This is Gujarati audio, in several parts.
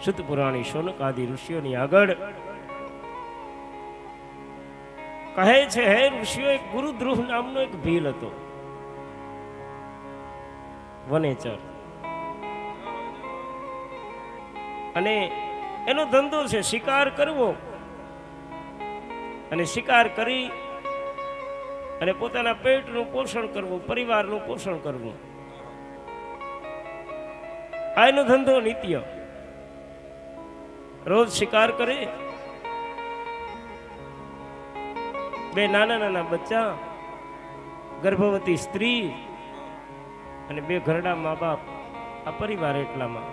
સુત પુરાણી શૌનક આદિ ઋષિઓની આગળ કહે છે, હે ઋષિઓ, એક ગુરુદ્રુહ નામનો એક ભીલ હતો, વનેચર, અને એનો ધંધો છે શિકાર કરવો, અને શિકાર કરી અને પોતાના પેટનું પોષણ કરવું, પરિવારનું પોષણ કરવું, આ એનો ધંધો નિત્ય. રોજ શિકાર કરે, બે નાના નાના બચ્ચા, ગર્ભવતી સ્ત્રી અને બે ઘરડા મા બાપ, આ પરિવાર એટલામાં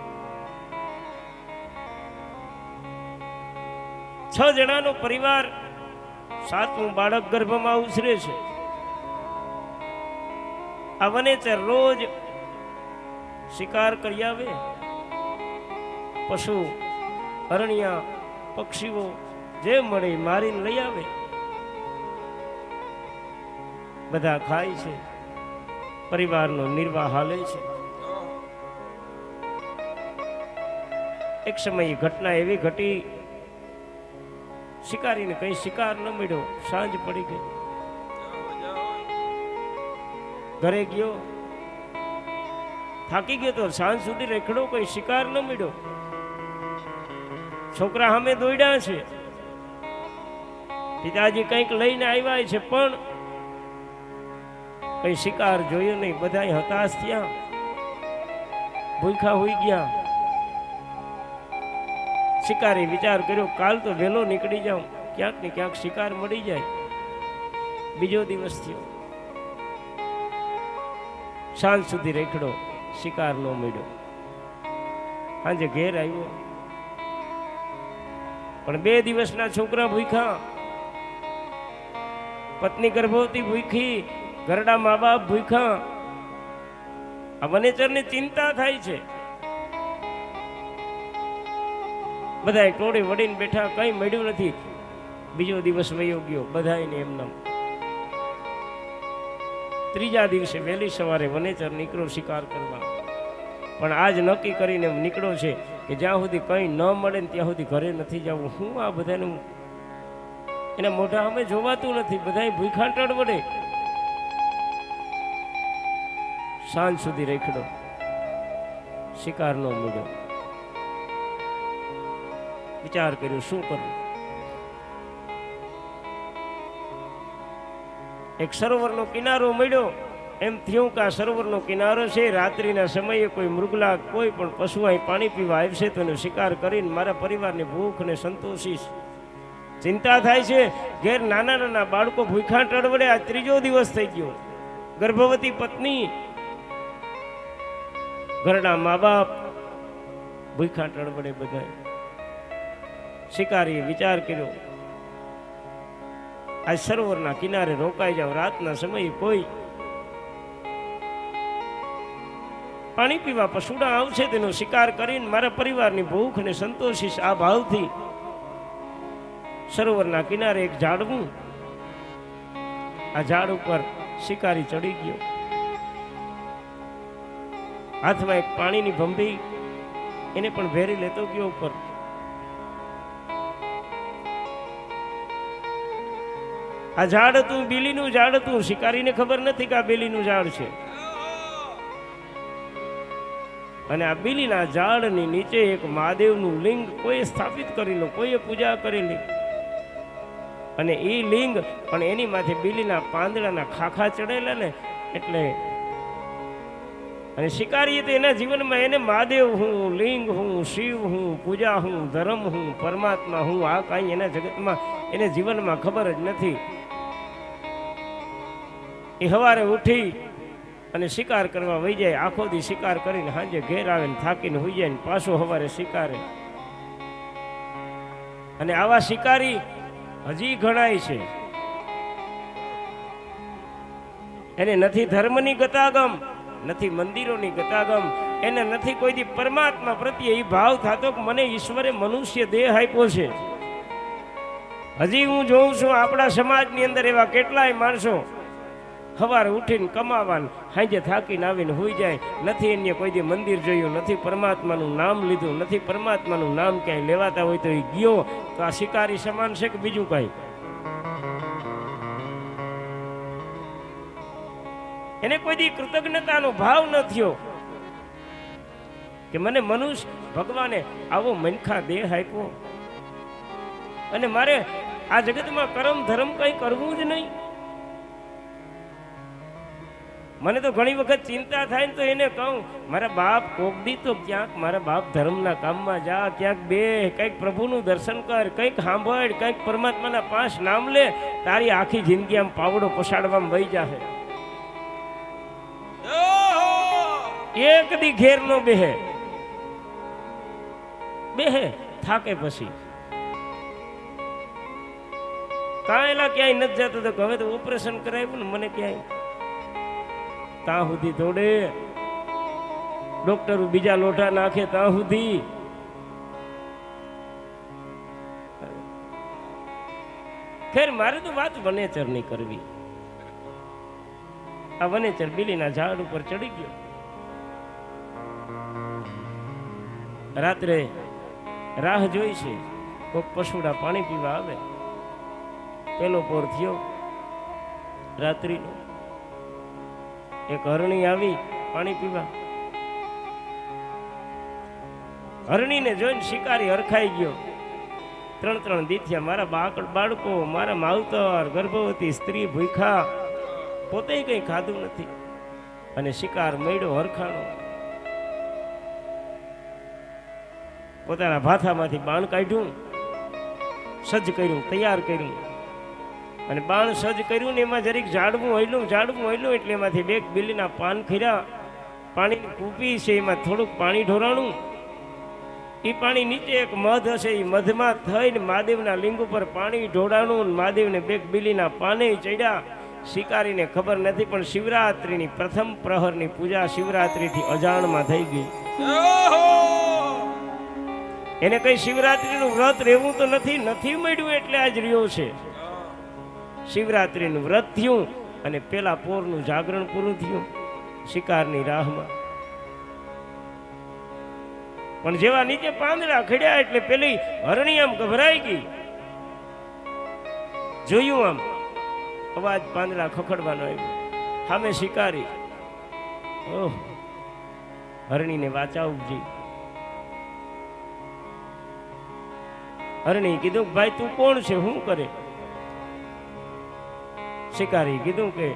6 જણાનો પરિવાર. 7મું બાળક ગર્ભમાં ઉછરે છે. આ વનેચર રોજ શિકાર કરી આવે, પશુ, અરણ્યા, પક્ષીઓ જે મળે મારીને લઈ આવે, બધા ખાય છે, પરિવારનો નિર્વાહ હાલે છે. એક સમયે ઘટના એવી ઘટી, શિકારીને કઈ શિકાર ન મળ્યો, સાંજ પડી ગઈ, ઘરે ગયો, થાકી ગયો તો સાંજ સુધી રેખડો, કોઈ શિકાર ન મળ્યો. છોકરા સામે દોડ્યા છે, પિતાજી કંઈક લઈને આવ્યા છે, પણ કઈ શિકાર જોયો નહીં. બધા હતાશ થયા, ભૂખા હોઈ ગયા. શિકારી વિચાર કર્યો, કાલ તો વહેલો નીકળી જાઉં, ક્યાંક ને ક્યાંક શિકાર મળી જાય. બીજો દિવસ થયો, સાંજ સુધી રેખડો, શિકાર ન મળ્યો. સાંજે ઘેર આવ્યો, પણ 2 દિવસના છોકરા ભૂખ્યા, પત્ની ગર્ભવતી ભૂખી, ઘરડા મા બાપ ભૂખ્યા. આ વનેચરને ચિંતા થાય છે. બધા ટોળે વળીને બેઠા, કઈ મળ્યું નથી. બીજો દિવસ વયો ગયો, બધાને એમનામ. 3જા દિવસે વહેલી સવારે વનેચર નીકળ્યો શિકાર કરવા, પણ આજ નક્કી કરીને નીકળ્યો છે કે જ્યાં સુધી કંઈ ન મળે ને ત્યાં સુધી ઘરે નથી જવું. હું આ બધાનું એના મોઢા અમે જોવાતું નથી, બધા ભૂખા ટળવડે. સાંજ સુધી રેખડો, શિકાર નો મળ્યો. વિચાર કર્યો શું કરવું. એક સરોવરનો કિનારો મળ્યો. એમ થયું કે આ સરોવરનો કિનારો છે, રાત્રિના સમયે કોઈ મૃગલા, કોઈ પણ પશુ અહીં પાણી પીવા આવશે તો એનો શિકાર કરીને મારા પરિવારની ભૂખને સંતોષીશ. ચિંતા થાય છે. ઘેર નાના નાના બાળકો ભૂખા ટળવડે. આ 3જો દિવસ થઈ ગયો. ગર્ભવતી પત્ની, ઘરડા મા બાપ ભૂખા ટળવડે બધા. શિકારીએ વિચાર કર્યો, આ સરોવરના કિનારે રોકાઈ જાવ. રાતના સમયે કોઈ પાણી પીવા પશુડા આવશે તેનો શિકાર કરીને મારા પરિવારની ભૂખને સંતોષીશ. આ ભાવથી સરોવરના કિનારે એક ઝાડવું, આ ઝાડ ઉપર શિકારી ચડી ગયો. હાથમાં એક પાણીની ભંભી, એને પણ ભેરી લેતો ગયો ઉપર. આ ઝાડ હતું બીલીનું ઝાડ હતું. શિકારીને ખબર નથી કે આ બીલીનું ઝાડ છે. અને આ બીલીના ઝાડની નીચે એક મહાદેવનું લિંગ કોઈ સ્થાપિત કરેલું, કોઈએ પૂજા કરેલી. અને એ લિંગ પણ એની માથે બીલીના પાંદડાના ખાખા ચડેલા ને એટલે. અને શિકારીએ તો એના જીવનમાં એને મહાદેવ હું, લિંગ હું, શિવ હું, પૂજા હું, ધર્મ હું, પરમાત્મા હું, આ કાંઈ એના જગતમાં એને જીવનમાં ખબર જ નથી. એ સવારે ઉઠી અને શિકાર કરવા વહી જાય. આખો દી શિકાર કરીને સાંજે ઘેર આવે ને થાકીને હોઈ જાય ને પાછો સવારે શિકારે. અને આવા શિકારી હજી ઘણાય છે. એને નથી ધર્મની ગતાગમ, નથી મંદિરોની ગતાગમ, એને નથી કોઈ દી પરમાત્મા પ્રત્યે એ ભાવ થતો કે મને ઈશ્વરે મનુષ્ય દેહ આપ્યો છે. હજી હું જોઉં છું આપણા સમાજની અંદર એવા કેટલાય માણસો સવારે ઉઠીને કમાવાનું, સાંજે થાકીને આવીને હોઈ જાય. નથી એને કોઈ દી મંદિર જોયું, નથી પરમાત્માનું નામ લીધું, નથી પરમાત્માનું નામ ક્યાંય લેવાતા હોય તો એ ગયો તો આ શિકારી સમાન છે કે બીજું કાંઈ? એને કોઈ દી કૃતજ્ઞતાનો ભાવ ન થયો કે મને મનુષ્ય ભગવાને આવો મનખા દેહ આપ્યો અને મારે આ જગતમાં કર્મ ધર્મ કઈ કરવું જ નહીં. મને તો ઘણી વખત ચિંતા થાય ને તો એને કહું, મારા બાપ કોક દી તો ક્યાંક મારા બાપ ધર્મના કામમાં જા, ક્યાંક બે કંઈક પ્રભુનું દર્શન કર, કંઈક સાંભળ, કંઈક પરમાત્માના 5 નામ લે, તારી આખી જિંદગી આમ પાવડો પછાડવામાં વહી જાહે. એક દી ઘેર નો બેહે થાકે પછી કાંઈલા ક્યાંય નથી જતો તો હવે તો ઓપરેશન કરાવ્યું ને મને ક્યાંય ત્યાં સુધી દોડે, ડોક્ટરો બીજા લોઢા નાખે ત્યાં સુધી. ખેર મારે તો વાત વનેચરની કરવી. આ વનેચર બીલીના ઝાડ ઉપર ચડી ગયો. રાત્રે રાહ જોઈ છે, કોક પશુડા પાણી પીવા આવે. પેલો પોર થયો રાત્રિનો. એક હરણી આવી પાણી પીવા. હરણીને જોઈને શિકારી હરખાઈ ગયો. 3 દીથિયા મારા બાળકો, મારા માવતર, ગર્ભવતી સ્ત્રી ભૂખા, પોતે કઈ ખાધું નથી અને શિકાર મેળ્યો હરખાણો. પોતાના ભાથામાંથી બાણ કાઢ્યું, સજ્જ કર્યું, તૈયાર કર્યું અને બાણ સજ્જ કર્યું ને એમાં જરીક ઝાડવું હલ્યું એટલે એમાંથી 2 બિલીના પાન ખીર્યા. પાણીની કૂપી છે, એમાં થોડુંક પાણી ઢોરાણું. એ પાણી નીચે એક મધ હશે, એ મધમાં થઈને મહાદેવના લિંગ ઉપર પાણી ઢોળાણું. મહાદેવને 2 બિલીના પાને ચડ્યા. શિકારીને ખબર નથી પણ શિવરાત્રીની પ્રથમ પ્રહરની પૂજા શિવરાત્રીથી અજાણમાં થઈ ગઈ. એને કઈ શિવરાત્રીનું વ્રત રહેવું તો નથી મળ્યું એટલે આજ રહ્યો છે. શિવરાત્રીનું વ્રત થયું અને પેલા પોરનું જાગરણ પૂરું થયું શિકારની રાહમાં. પણ જેવા નીચે પાંદડા ખડ્યા એટલે પેલી હરણી આમ ગભરાઈ ગઈ. જોયું આમ અવાજ પાંદડા ખખડવાનો આવ્યો. સામે શિકારી. ઓહ, હરણીને વાચા ઉપજી. હરણી કીધું, ભાઈ તું કોણ છે, શું કરે? શિકારી કીધું કે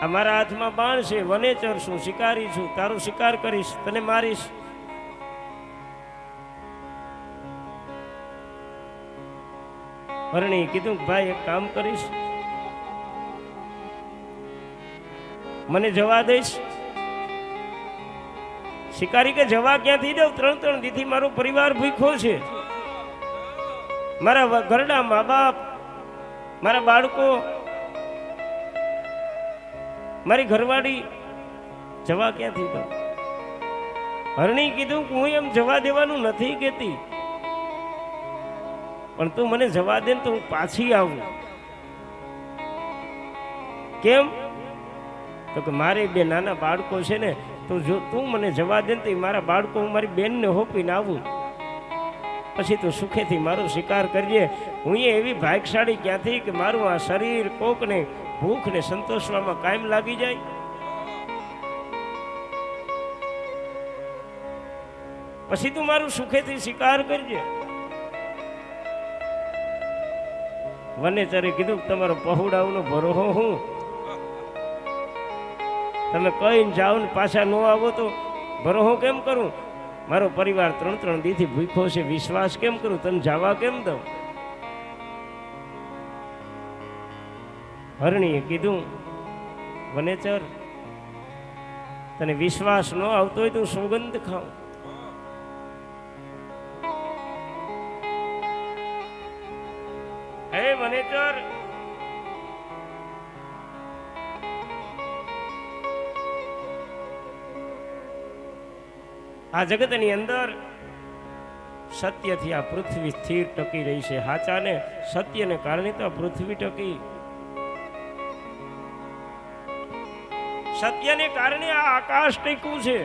આ મારા હાથમાં બાણ છે, વનેચર છું, શિકારી છું, તારો શિકાર કરીશ, તને મારીશ. હરણી કીધું, ભાઈ એક કામ કરીશ, મને જવા દઈશ? શિકારી કે જવા ક્યાંથી દઉં? 3 દીથી મારો પરિવાર ભૂખ્યો છે, મારા ઘરડા મા બાપ, મારા બાળકો, મારી ઘરવાળી, જવા ક્યાંથી દઉં? હરણી કીધું કે હું એમ જવા દેવાનું નથી કહેતી, પણ તું મને જવા દે તો હું પાછી આવું. કેમ? તો કે મારે 2 નાના બાળકો છે ને, તો જો તું મને જવા દે તો મારા બાળકો હું મારી બેનને હોપીને આવું, પછી તું સુખેથી મારો શિકાર કરજે. હું એવી ભાગ્યશાળી ક્યાંથી કે મારું આ શરીર કોકને ભૂખને સંતોષવામાં કાયમ લાગી જાય. પછી તું મારું સુખેથી શિકાર કરજે. વનેચરે કીધું, તમારો પહોડાવનો ભરોહો હું? તમે કહીને જાઓ ને પાછા ન આવો તો ભરોહો કેમ કરું? મારો પરિવાર 3 દીથી ભૂખ્યો છે, વિશ્વાસ કેમ કરું? તને જવા કેમ દઉં? હરણીએ કીધું, વનેચર તને વિશ્વાસ ન આવતો હોય તો સોગંદ ખાઉં. હે વનેચર, આ જગતની અંદર સત્યથી આ પૃથ્વી સ્થિર ટકી રહી છે. સાચાને સત્યને કારણે તો આ પૃથ્વી ટકી. સત્યને કારણે આ આકાશ ટેકવું છે.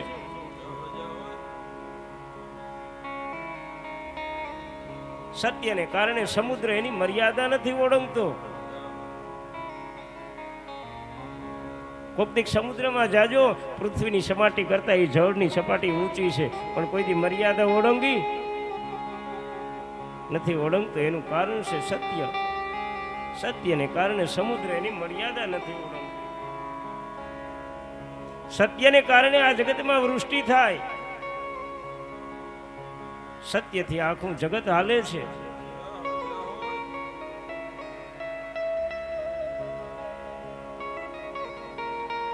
સત્યને કારણે સમુદ્ર એની મર્યાદા નથી ઓળંગતો. કોઈક સમુદ્રમાં જાજો, પૃથ્વીની સપાટી કરતા એ જળની સપાટી ઊંચી છે, પણ કોઈ મર્યાદા ઓળંગી નથી ઓળંગતો. એનું કારણ છે સત્ય. સત્યને કારણે સમુદ્ર એની મર્યાદા નથી ઓળંગતો. સત્યને કારણે આ જગતમાં વૃષ્ટિ થાય. સત્યથી આખું જગત હાલે છે.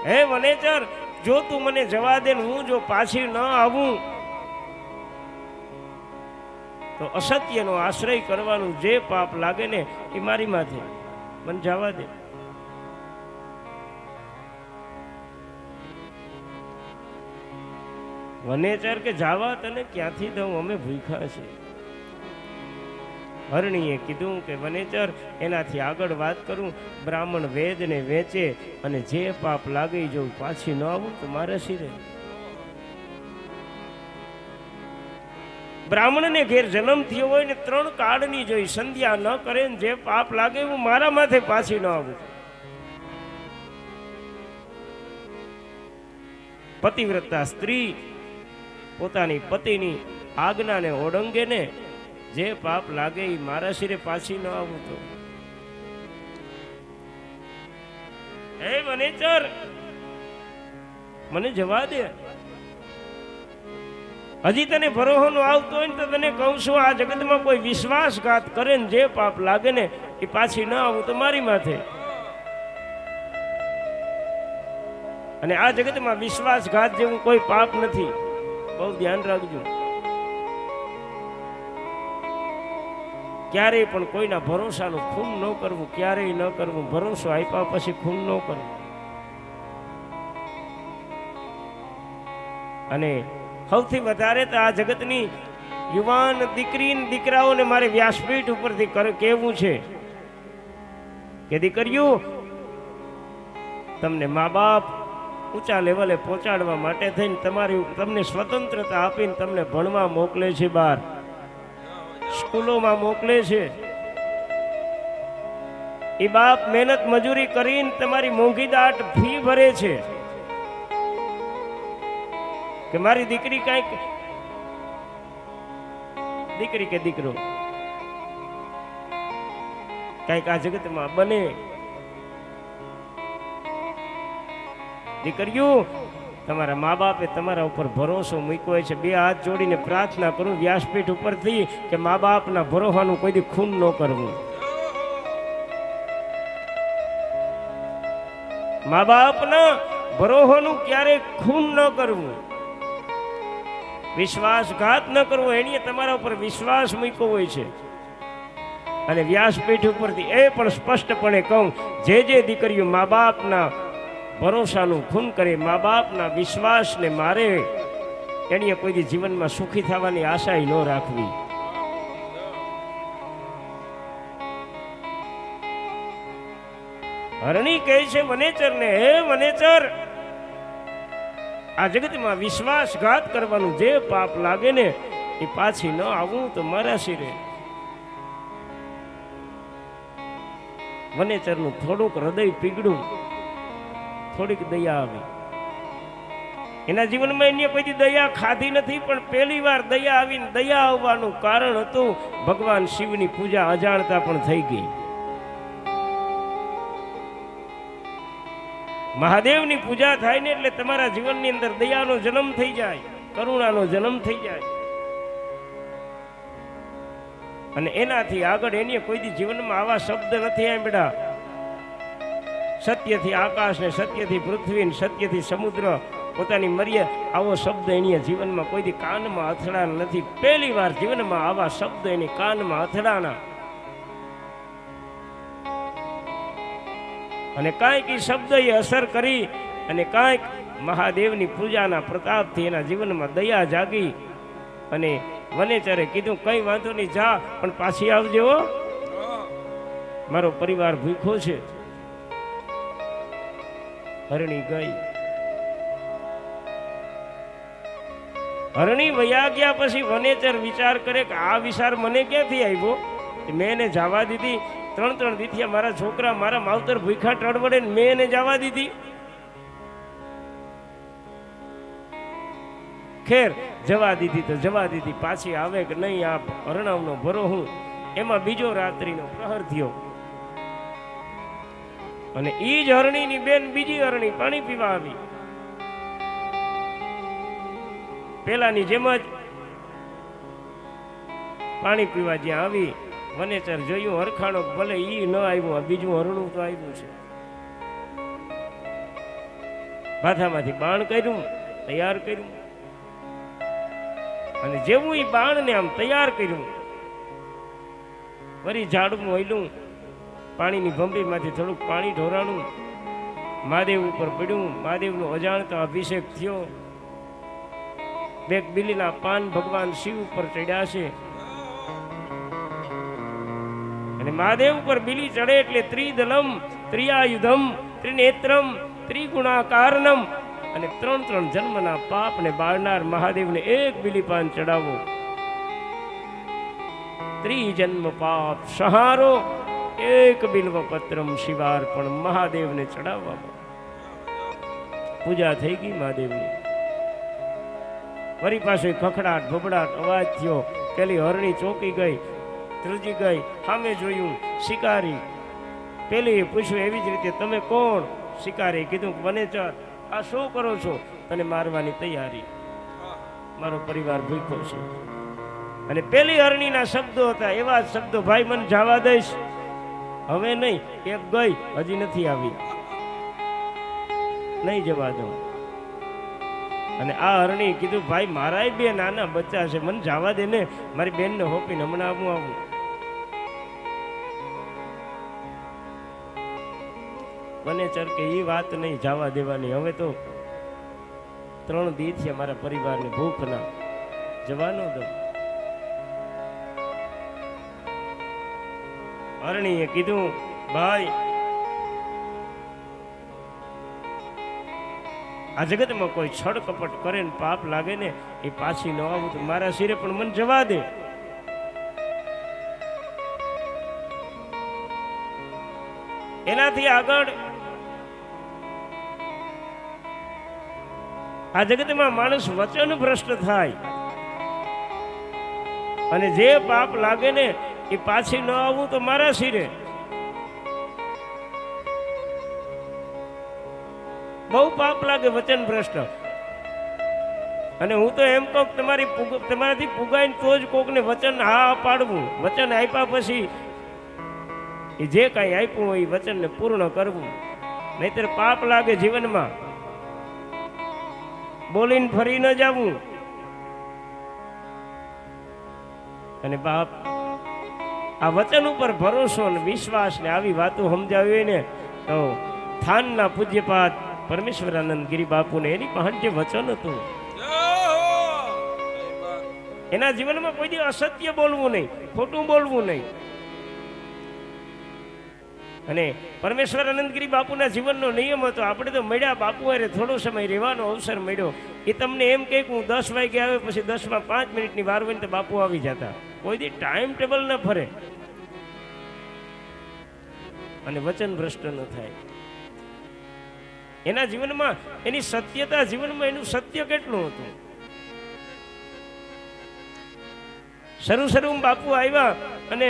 હે વનેચર, જો તું મને જવા દે, હું જો પાછી ન આવું તો અસત્યનો આશ્રય કરવાનું જે પાપ લાગે ને એ મારી માથે. મને જવા દે. વનેચર કે જાવા તને ક્યાંથી દઉં, અમે ભૂખ્યા છે. હરણીએ કીધું કે વનેચર, એનાથી આગળ વાત કરું, બ્રાહ્મણ વેદને વેચે અને જે પાપ લાગી જવું પાછી ન આવું તો મારે શિરે. બ્રાહ્મણને ઘેર જન્મ થયો હોય ને 3 કાળની જોઈ, સંધ્યા ન કરે ને જે પાપ લાગે હું મારા માથે પાછી ન આવું. પતિવ્રતા સ્ત્રી પોતાની પતિની આજ્ઞાને ઓળંગે ને જે પાપ લાગે એ મારા શિરે પાછી ન આવું તો. હે વનેચર, મને જવા દે. હજી તને ભરોસો ન આવતો હોય ને તો તને કહું છું, આ જગતમાં કોઈ વિશ્વાસઘાત કરે ને જે પાપ લાગે ને એ પાછી ન આવું તો મારી માથે. અને આ જગતમાં વિશ્વાસઘાત જેવું કોઈ પાપ નથી. બહુ ધ્યાન રાખજો. ક્યારેય પણ કોઈના ભરોસાનું ખૂન ન કરવું, ક્યારેય ન કરવું. ભરોસો આપ્યા પછી ખૂન ન કરવું. અને સૌથી વધારે તો આ જગતની યુવાન દીકરી દીકરાઓને મારે વ્યાસપીઠ ઉપરથી કહેવું છે કે દીકરીઓ, તમને મા બાપ ઊંચા લેવલે પહોંચાડવા માટે થઈને તમને સ્વતંત્રતા આપીને તમને ભણવા મોકલે છે, બહાર સ્કૂલોમાં મોકલે છે. એ બાપ મહેનત મજૂરી કરીને તમારી મોંઘીદાટ ફી ભરે છે કે મારી દીકરી કઈક, દીકરી કે દીકરો કઈક આ જગતમાં બને. દીકરીઓ, તમારા મા બાપે તમારા ઉપર ભરોસો મૂક્યો છે. 2 હાથ જોડીને પ્રાર્થના કરું વ્યાસપીઠ ઉપરથી કે મા બાપના ભરોસાનું કોઈ દી ખૂન ન કરવું. મા બાપના ભરોસાનું ક્યારેય ખૂન ન કરવું, વિશ્વાસઘાત ન કરવો. એની તમારા ઉપર વિશ્વાસ મૂક્યો હોય છે. અને વ્યાસપીઠ ઉપરથી એ પણ સ્પષ્ટપણે કહું, જે દીકરીઓ મા બાપના ભરોસાનું ખૂન કરે, મા બાપના વિશ્વાસને મારે, એની કોઈ દી જીવનમાં સુખી થવાની આશા ન રાખવી. હરણી કહે છે વનેચરને, હે વનેચર, આ જગતમાં વિશ્વાસઘાત કરવાનું જે પાપ લાગે ને એ પાછી ન આવું તો મારા શિરે. વનેચરનું થોડુંક હૃદય પીગળું, થોડીક દયા આવી. એના જીવનમાં એને કોઈ દયા ખાધી નથી, પણ પહેલી વાર દયા આવીને દયા આવવાનું કારણ હતું ભગવાન શિવની પૂજા અજાણતા પણ થઈ ગઈ. મહાદેવની પૂજા થાય ને એટલે તમારા જીવનની અંદર દયાનો જન્મ થઈ જાય, કરુણાનો જન્મ થઈ જાય. અને એનાથી આગળ એની કોઈ દી જીવનમાં આવા શબ્દ નથી સાંભળ્યા. સત્યથી આકાશ ને સત્યથી પૃથ્વી ને સત્યથી સમુદ્ર પોતાની મર્યાદા, આવો શબ્દ એની જીવનમાં કોઈ દી કાનમાં અથડાના નથી. પહેલી વાર જીવનમાં આવા શબ્દ એની કાનમાં અથડાના. અને કાંઈક એ શબ્દ એ અસર કરી અને કાંઈક મહાદેવની પૂજાના પ્રતાપથી એના જીવનમાં દયા જાગી. અને વનેચરે કીધું, કઈ વાંધો નહીં, જા, પણ પાછી આવજો, મારો પરિવાર ભૂખ્યો છે. હરણી ગઈ. હરણી વયા ગયા પછી વનેચર વિચાર કરે કે આ વિચાર મને ક્યાંથી આવ્યો? મેં એને જવા દીધી. 3 દીથી મારા છોકરા મારા માવતર ભૂખા ટળવડે મેં એને જવા દીધી. ખેર જવા દીધી તો જવા દીધી, પાછી આવે કે નહીં આ હરણાવનો ભરો હું. એમાં બીજો રાત્રિનો પ્રહર થયો અને ઈ જ હરણીની બેન બીજી હરણી પાણી પીવા આવી. પેલાની જેમ જ પાણી પીવા જ્યાં આવી, વનેચર જોયું હરખાણો, ભલે ઈ ન આવ્યું, આ બીજું હરણું તો આવ્યું છે. માથામાંથી બાણ કર્યું, તૈયાર કર્યું, અને જેવું ઈ બાણને આમ તૈયાર કર્યું, વળી ઝાડમાં ઓયલું, પાણીની ભંભીમાંથી થોડુંક પાણી ઢોરાણું, મહાદેવ ઉપર પડ્યું. મહાદેવનો અજાણતો અભિષેક થયો. બે બિલીના પાન ભગવાન શિવ ઉપર ચડ્યા છે, અને મહાદેવ ઉપર બિલી ચડે એટલે ત્રિદલમ ત્રિયાયુધમ ત્રિનેત્રમ ત્રિગુણાકારનમ, અને 3 જન્મના પાપને બાળનાર મહાદેવને એક બિલી પાન ચડાવો. ત્રિજન્મ પાપ સહારો એક બિલ્વ પત્રમ શિવાર્પણ, મહાદેવને ચડાવવામાં પૂજા થઈ ગઈ મહાદેવની. વળી પાસે ખખડાટ ભબડાટ અવાજ થયો. પેલી હરણી ચોકી ગઈ, ત્રીજી ગઈ, સામે જોયું શિકારી. પેલી પૂછ્યું એવી જ રીતે, તમે કોણ? શિકારી કીધું, વનેચર આ શું કરો છો? તને મારવાની તૈયારી, મારો પરિવાર ભૂખ્યો છે. અને પેલી હરણીના શબ્દો હતા એવા જ શબ્દો, ભાઈ મને જવા દઈશ? હવે નહીં, એક ગઈ હજી નથી આવી, નહીં જવા દઉં. અને આ હરણી કીધું, ભાઈ મારા બે નાના બચ્ચા છે, મને જવા દે ને, મારી બેનને હોપીને હમણાં આવું. વનેચર કે એ વાત નહીં જવા દેવાની, હવે તો 3 દી થી મારા પરિવારને ભૂખ ના, જવાનો દઉં. હરણીએ કીધું, ભાઈ આ જગતમાં કોઈ છળ કપટ કરે ને પાપ લાગે ને, એ પાછી ન આવું તો મારા શિરે પણ મને જવા દે. એનાથી આગળ આ જગતમાં માણસ વચન ભ્રષ્ટ થાય, અને જે પાપ લાગે ને એ પાછી ન આવું તો મારા શિરે. બહુ પાપ લાગે વચન ભ્રષ્ટ. અને હું તો એમ કહું, તમારાથી પુગાઈને તો જ કોકને વચન હા પાડવું. વચન આપ્યા પછી એ જે કાંઈ આપ્યું હોય એ વચનને પૂર્ણ કરવું, નહીતર પાપ લાગે જીવનમાં. બોલીને ફરી ન જવું. અને બાપ આ વચન ઉપર ભરોસો ને વિશ્વાસ ને આવી વાતો સમજાવી ને તો થાનના પૂજ્યપાદ પરમેશ્વરાનંદ ગિરી બાપુને એની પાસે જે વચન હતું, એના જીવનમાં કોઈ દી અસત્ય બોલવું નહીં, ખોટું બોલવું નહીં. અને પરમેશ્વરાનંદ ગિરી બાપુના જીવનનો નિયમ હતો, આપણે તો મળ્યા બાપુ અરે થોડો સમય રહેવાનો અવસર મળ્યો, એ તમને એમ કહે કે હું 10 વાગે આવે, પછી 10માં 5 મિનિટની વાર હોય ને તો બાપુ આવી જતા. કોઈ દી ટાઈમ ટેબલ ન ફરે અને વચન ભ્રષ્ટ ન થાય. એના જીવનમાં એની સત્યતા, જીવનમાં એનું સત્ય કેટલું હતું. શરૂ બાપુ આવ્યા અને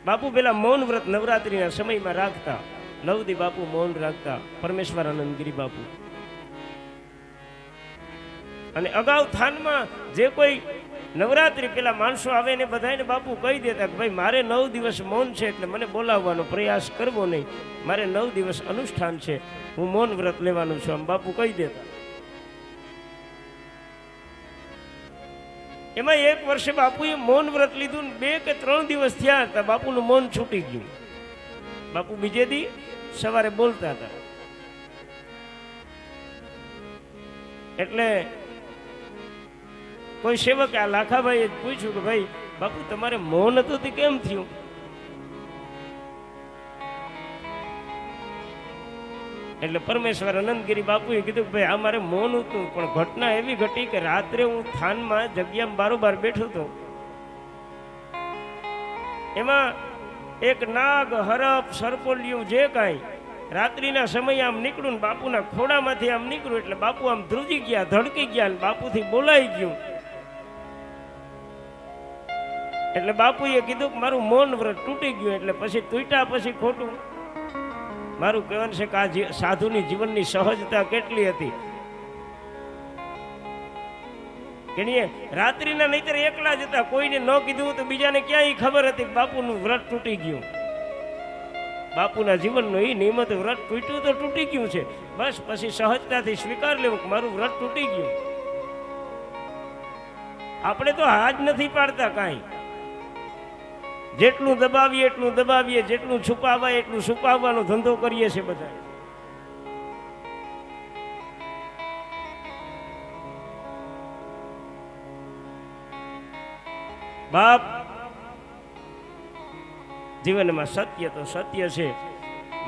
બાપુ પેલા મૌન વ્રત નવરાત્રિના સમયમાં રાખતા. 9 દી બાપુ મૌન રાખતા, પરમેશ્વરાનંદ ગિરી બાપુ. અને અગાઉ થાનમાં જે કોઈ નવરાત્રિ પેલા માણસો આવે ને બધાને બાપુ કહી દેતા કે ભાઈ મારે 9 દિવસ મૌન છે, એટલે મને બોલાવવાનો પ્રયાસ કરવો નહીં, મારે 9 દિવસ અનુષ્ઠાન છે, હું મૌન વ્રત લેવાનું છું, આમ બાપુ કહી દેતા. એમાં એક વર્ષે બાપુએ મૌન વ્રત લીધું, 2 કે 3 દિવસ થયા હતા, બાપુનું મૌન છૂટી ગયું. બાપુ બીજે દી સવારે બોલતા હતા. એટલે કોઈ સેવકે આ લાખાભાઈએ પૂછ્યું કે ભાઈ બાપુ તમારે મૌન હતું તે કેમ થયું? એટલે પરમેશ્વર અનંતગીરી બાપુએ કીધું કે ભાઈ આ મારે મૌન હતું, પણ ઘટના એવી ઘટી કે રાત્રે હું થાનમાં જગ્યામાં બારોબાર બેઠો હતો, એમાં એક નાગ હરપ સરપોલિયું જે કાંઈ રાત્રિના સમયે આમ નીકળું ને બાપુના ખોડામાંથી આમ નીકળું એટલે બાપુ આમ ધ્રુજી ગયા, ધડકી ગયા ને બાપુથી બોલાઈ ગયું. એટલે બાપુએ કીધું કે મારું મૌન વ્રત તૂટી ગયું. એટલે પછી તૂટ્યા પછી ખોટું મારું કહેવાનું છે કે આ સાધુની જીવનની સહજતા કેટલી હતી કે રાત્રિના નહીતર એકલા જ હતા, કોઈને ન કીધું તો બીજાને ક્યાંય ખબર હતી કે બાપુનું વ્રત તૂટી ગયું. બાપુના જીવનનું એ નિયમિત વ્રત તૂટ્યું તો તૂટી ગયું છે, બસ પછી સહજતાથી સ્વીકાર લેવું કે મારું વ્રત તૂટી ગયું. આપણે તો હાજ નથી પાડતા કાંઈ, જેટલું દબાવીએ એટલું દબાવીએ, જેટલું છુપાવાય એટલું છુપાવવાનો ધંધો કરીએ છીએ બધા. બાપ જીવનમાં સત્ય તો સત્ય છે.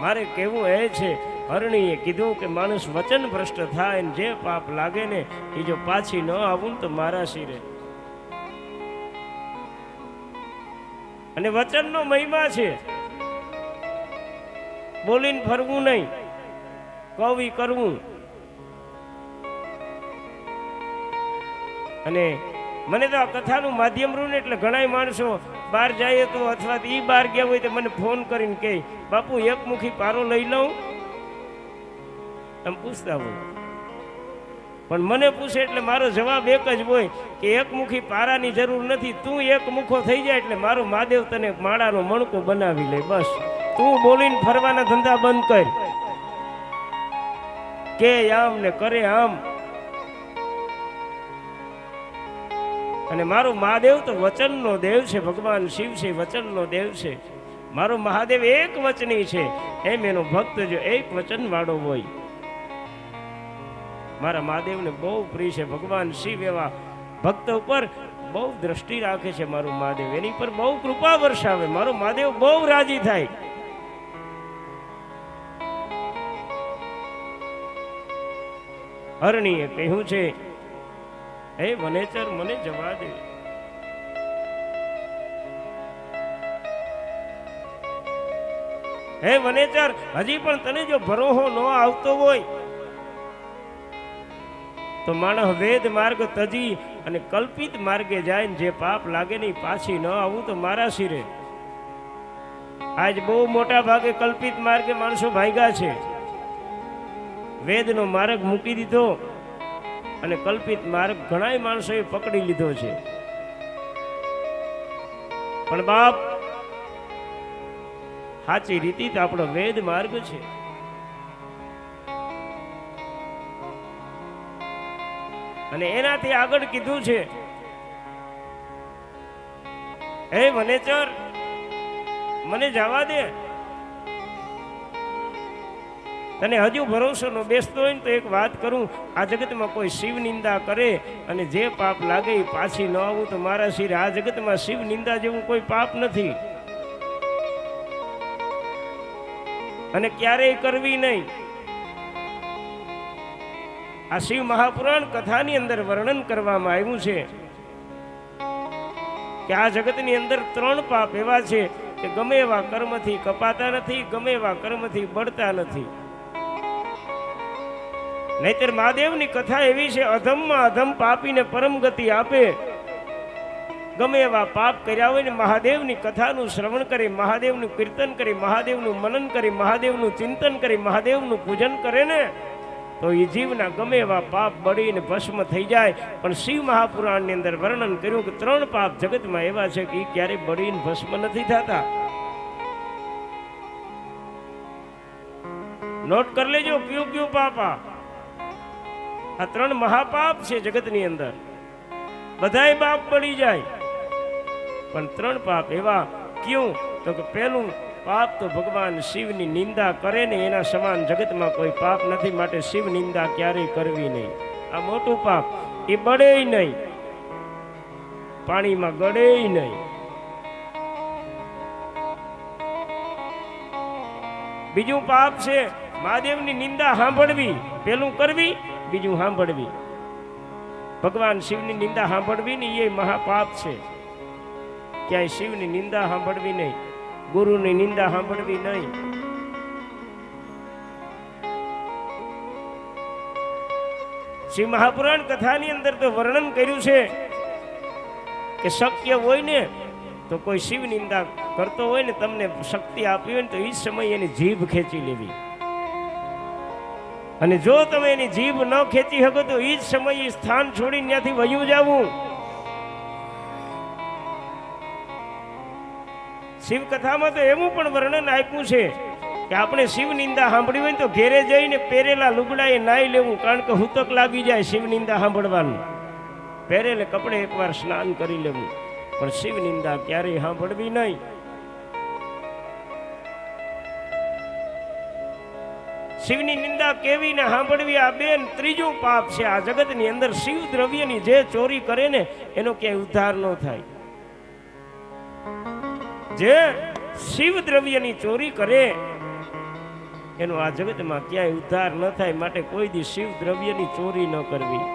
મારે કહેવું એ છે, હરણીએ કીધું કે માણસ વચન ભ્રષ્ટ થાય ને જે પાપ લાગે ને એ જો પાછી ન આવું તો મારા શિરે. અને વચનનો મહિમા છે, બોલીને ફરવું નહીં, કવિ કરવું. અને મને તો આ કથાનું માધ્યમ રહ્યું ને એટલે ઘણા માણસો બહાર જાય તો અથવા એ બહાર ગયા હોય તો મને ફોન કરીને કહે બાપુ એકમુખી પારો લઈ લઉં, એમ પૂછતા હોય. પણ મને પૂછે એટલે મારો જવાબ એક જ હોય કે એકમુખી પારાની જરૂર નથી, તું એક મુખો થઈ જાય એટલે મારો મહાદેવ તને માળાનો મણકો બનાવી લે. બસ તું બોલીને ફરવાના ધંધા બંધ કર, કે આમ ને કરે આમ. અને મારો મહાદેવ તો વચનનો દેવ છે, ભગવાન શિવ છે વચનનો દેવ છે. મારો મહાદેવ એક વચની છે, એમ એનો ભક્ત જો એક વચન વાળો હોય. મારા મહાદેવને બહુ પ્રિય છે. ભગવાન શિવ એવા ભક્ત ઉપર બહુ દ્રષ્ટિ રાખે છે. મારું મહાદેવ એની પર બહુ કૃપા વર્ષાવે. મારો મહાદેવ બહુ રાજી થાય. હરણીએ કહ્યું છે, હે વનેચર મને જવા દે. હે વનેચર, હજી પણ તને જો ભરોહો ન આવતો હોય તો માણસ વેદ માર્ગ તજી અને કલ્પિત માર્ગે જાય ને જે પાપ લાગે નહીં પાછી ન આવું તો મારા શિરે. આજ બહુ મોટા ભાગે કલ્પિત માર્ગે માણસો ભાગ્યા છે. વેદનો માર્ગ મૂકી દીધો અને કલ્પિત માર્ગ ઘણા માણસોએ પકડી લીધો છે. પણ બાપ સાચી રીતિ તો આપણો વેદ માર્ગ છે. અને એનાથી આગળ કીધું છે, હે વનેચર મને જવા દે. તને હજુ ભરોસો ન બેસતો હોય ને તો એક વાત કરું, આ જગતમાં કોઈ શિવ નિંદા કરે અને જે પાપ લાગે એ પાછી ન આવું તો મારા શિરે. આ જગતમાં શિવ નિંદા જેવું કોઈ પાપ નથી અને ક્યારેય કરવી નહીં. આ શિવ મહાપુરાણ કથાની અંદર વર્ણન કરવામાં આવ્યું છે કે આ જગતની અંદર 3 પાપ એવા છે કે ગમે એવા કર્મથી કપાતા નથી, ગમે એવા કર્મથી બળતા નથી. નહીતર મહાદેવની કથા એવી છે, અધમમાં અધમ પાપીને પરમ ગતિ આપે. ગમે એવા પાપ કર્યા હોય ને મહાદેવની કથાનું શ્રવણ કરી, મહાદેવનું કીર્તન કરી, મહાદેવનું મનન કરી, મહાદેવનું ચિંતન કરી, મહાદેવનું પૂજન કરે ને તો એ જીવના ગમે એવા પાપ બળીને ભસ્મ થઈ જાય. પણ શિવ મહાપુરાણની અંદર વર્ણન કર્યું કે 3 પાપ જગતમાં એવા છે કે એ ક્યારેય બળીને ભસ્મ નથી થતા. નોટ કરી લેજો ક્યું ક્યું પાપા. આ 3 મહાપાપ છે જગતની અંદર. બધાય પાપ બળી જાય પણ 3 પાપ એવા ક્યું તો કે પહેલું પાપ તો ભગવાન શિવની નિંદા કરે ને એના સમાન જગતમાં કોઈ પાપ નથી. માટે શિવ નિંદા ક્યારેય કરવી નહીં. આ મોટું પાપ, એ બળે નહીં, પાણીમાં ગળે નહીં. બીજું પાપ છે મહાદેવની નિંદા સાંભળવી, પેલું કરવી, બીજું સાંભળવી. ભગવાન શિવની નિંદા સાંભળવી ને એ મહાપાપ છે. ક્યાંય શિવની નિંદા સાંભળવી નહીં, ગુરુની નિંદા સાંભળવી નહીં. શિવ મહાપુરાણ કથાની અંદર તો વર્ણન કર્યું છે કે શક્ય હોય ને તો કોઈ શિવ નિંદા કરતો હોય ને, તમને શક્તિ આપી હોય ને, તો એ સમયે એની જીભ ખેંચી લેવી. અને જો તમે એની જીભ ન ખેંચી શકો તો એ જ સમયે સ્થાન છોડીને ત્યાંથી વયું જવું. શિવ કથામાં તો એવું પણ વર્ણન આપ્યું છે કે આપણે શિવ નિંદા સાંભળી હોય તો ઘેરે જઈને પહેરેલા લુગડાએ નાઈ લેવું, કારણ કે હુતક લાગી જાય શિવ નિંદા સાંભળવાનું. પહેરેલે કપડે એકવાર સ્નાન કરી લેવું, પણ શિવ નિંદા ક્યારેય સાંભળવી નહીં. શિવની નિંદા કેવી ને સાંભળવી, આ બેન ત્રીજું પાપ છે. આ જગતની અંદર શિવ દ્રવ્યની જે ચોરી કરે ને એનો ક્યાંય ઉદ્ધાર ન થાય. જે શિવ દ્રવ્યની ચોરી કરે એનો આ જગતમાં ક્યાંય ઉદ્ધાર ન થાય. માટે કોઈ દી શિવ દ્રવ્યની ચોરી ન કરવી.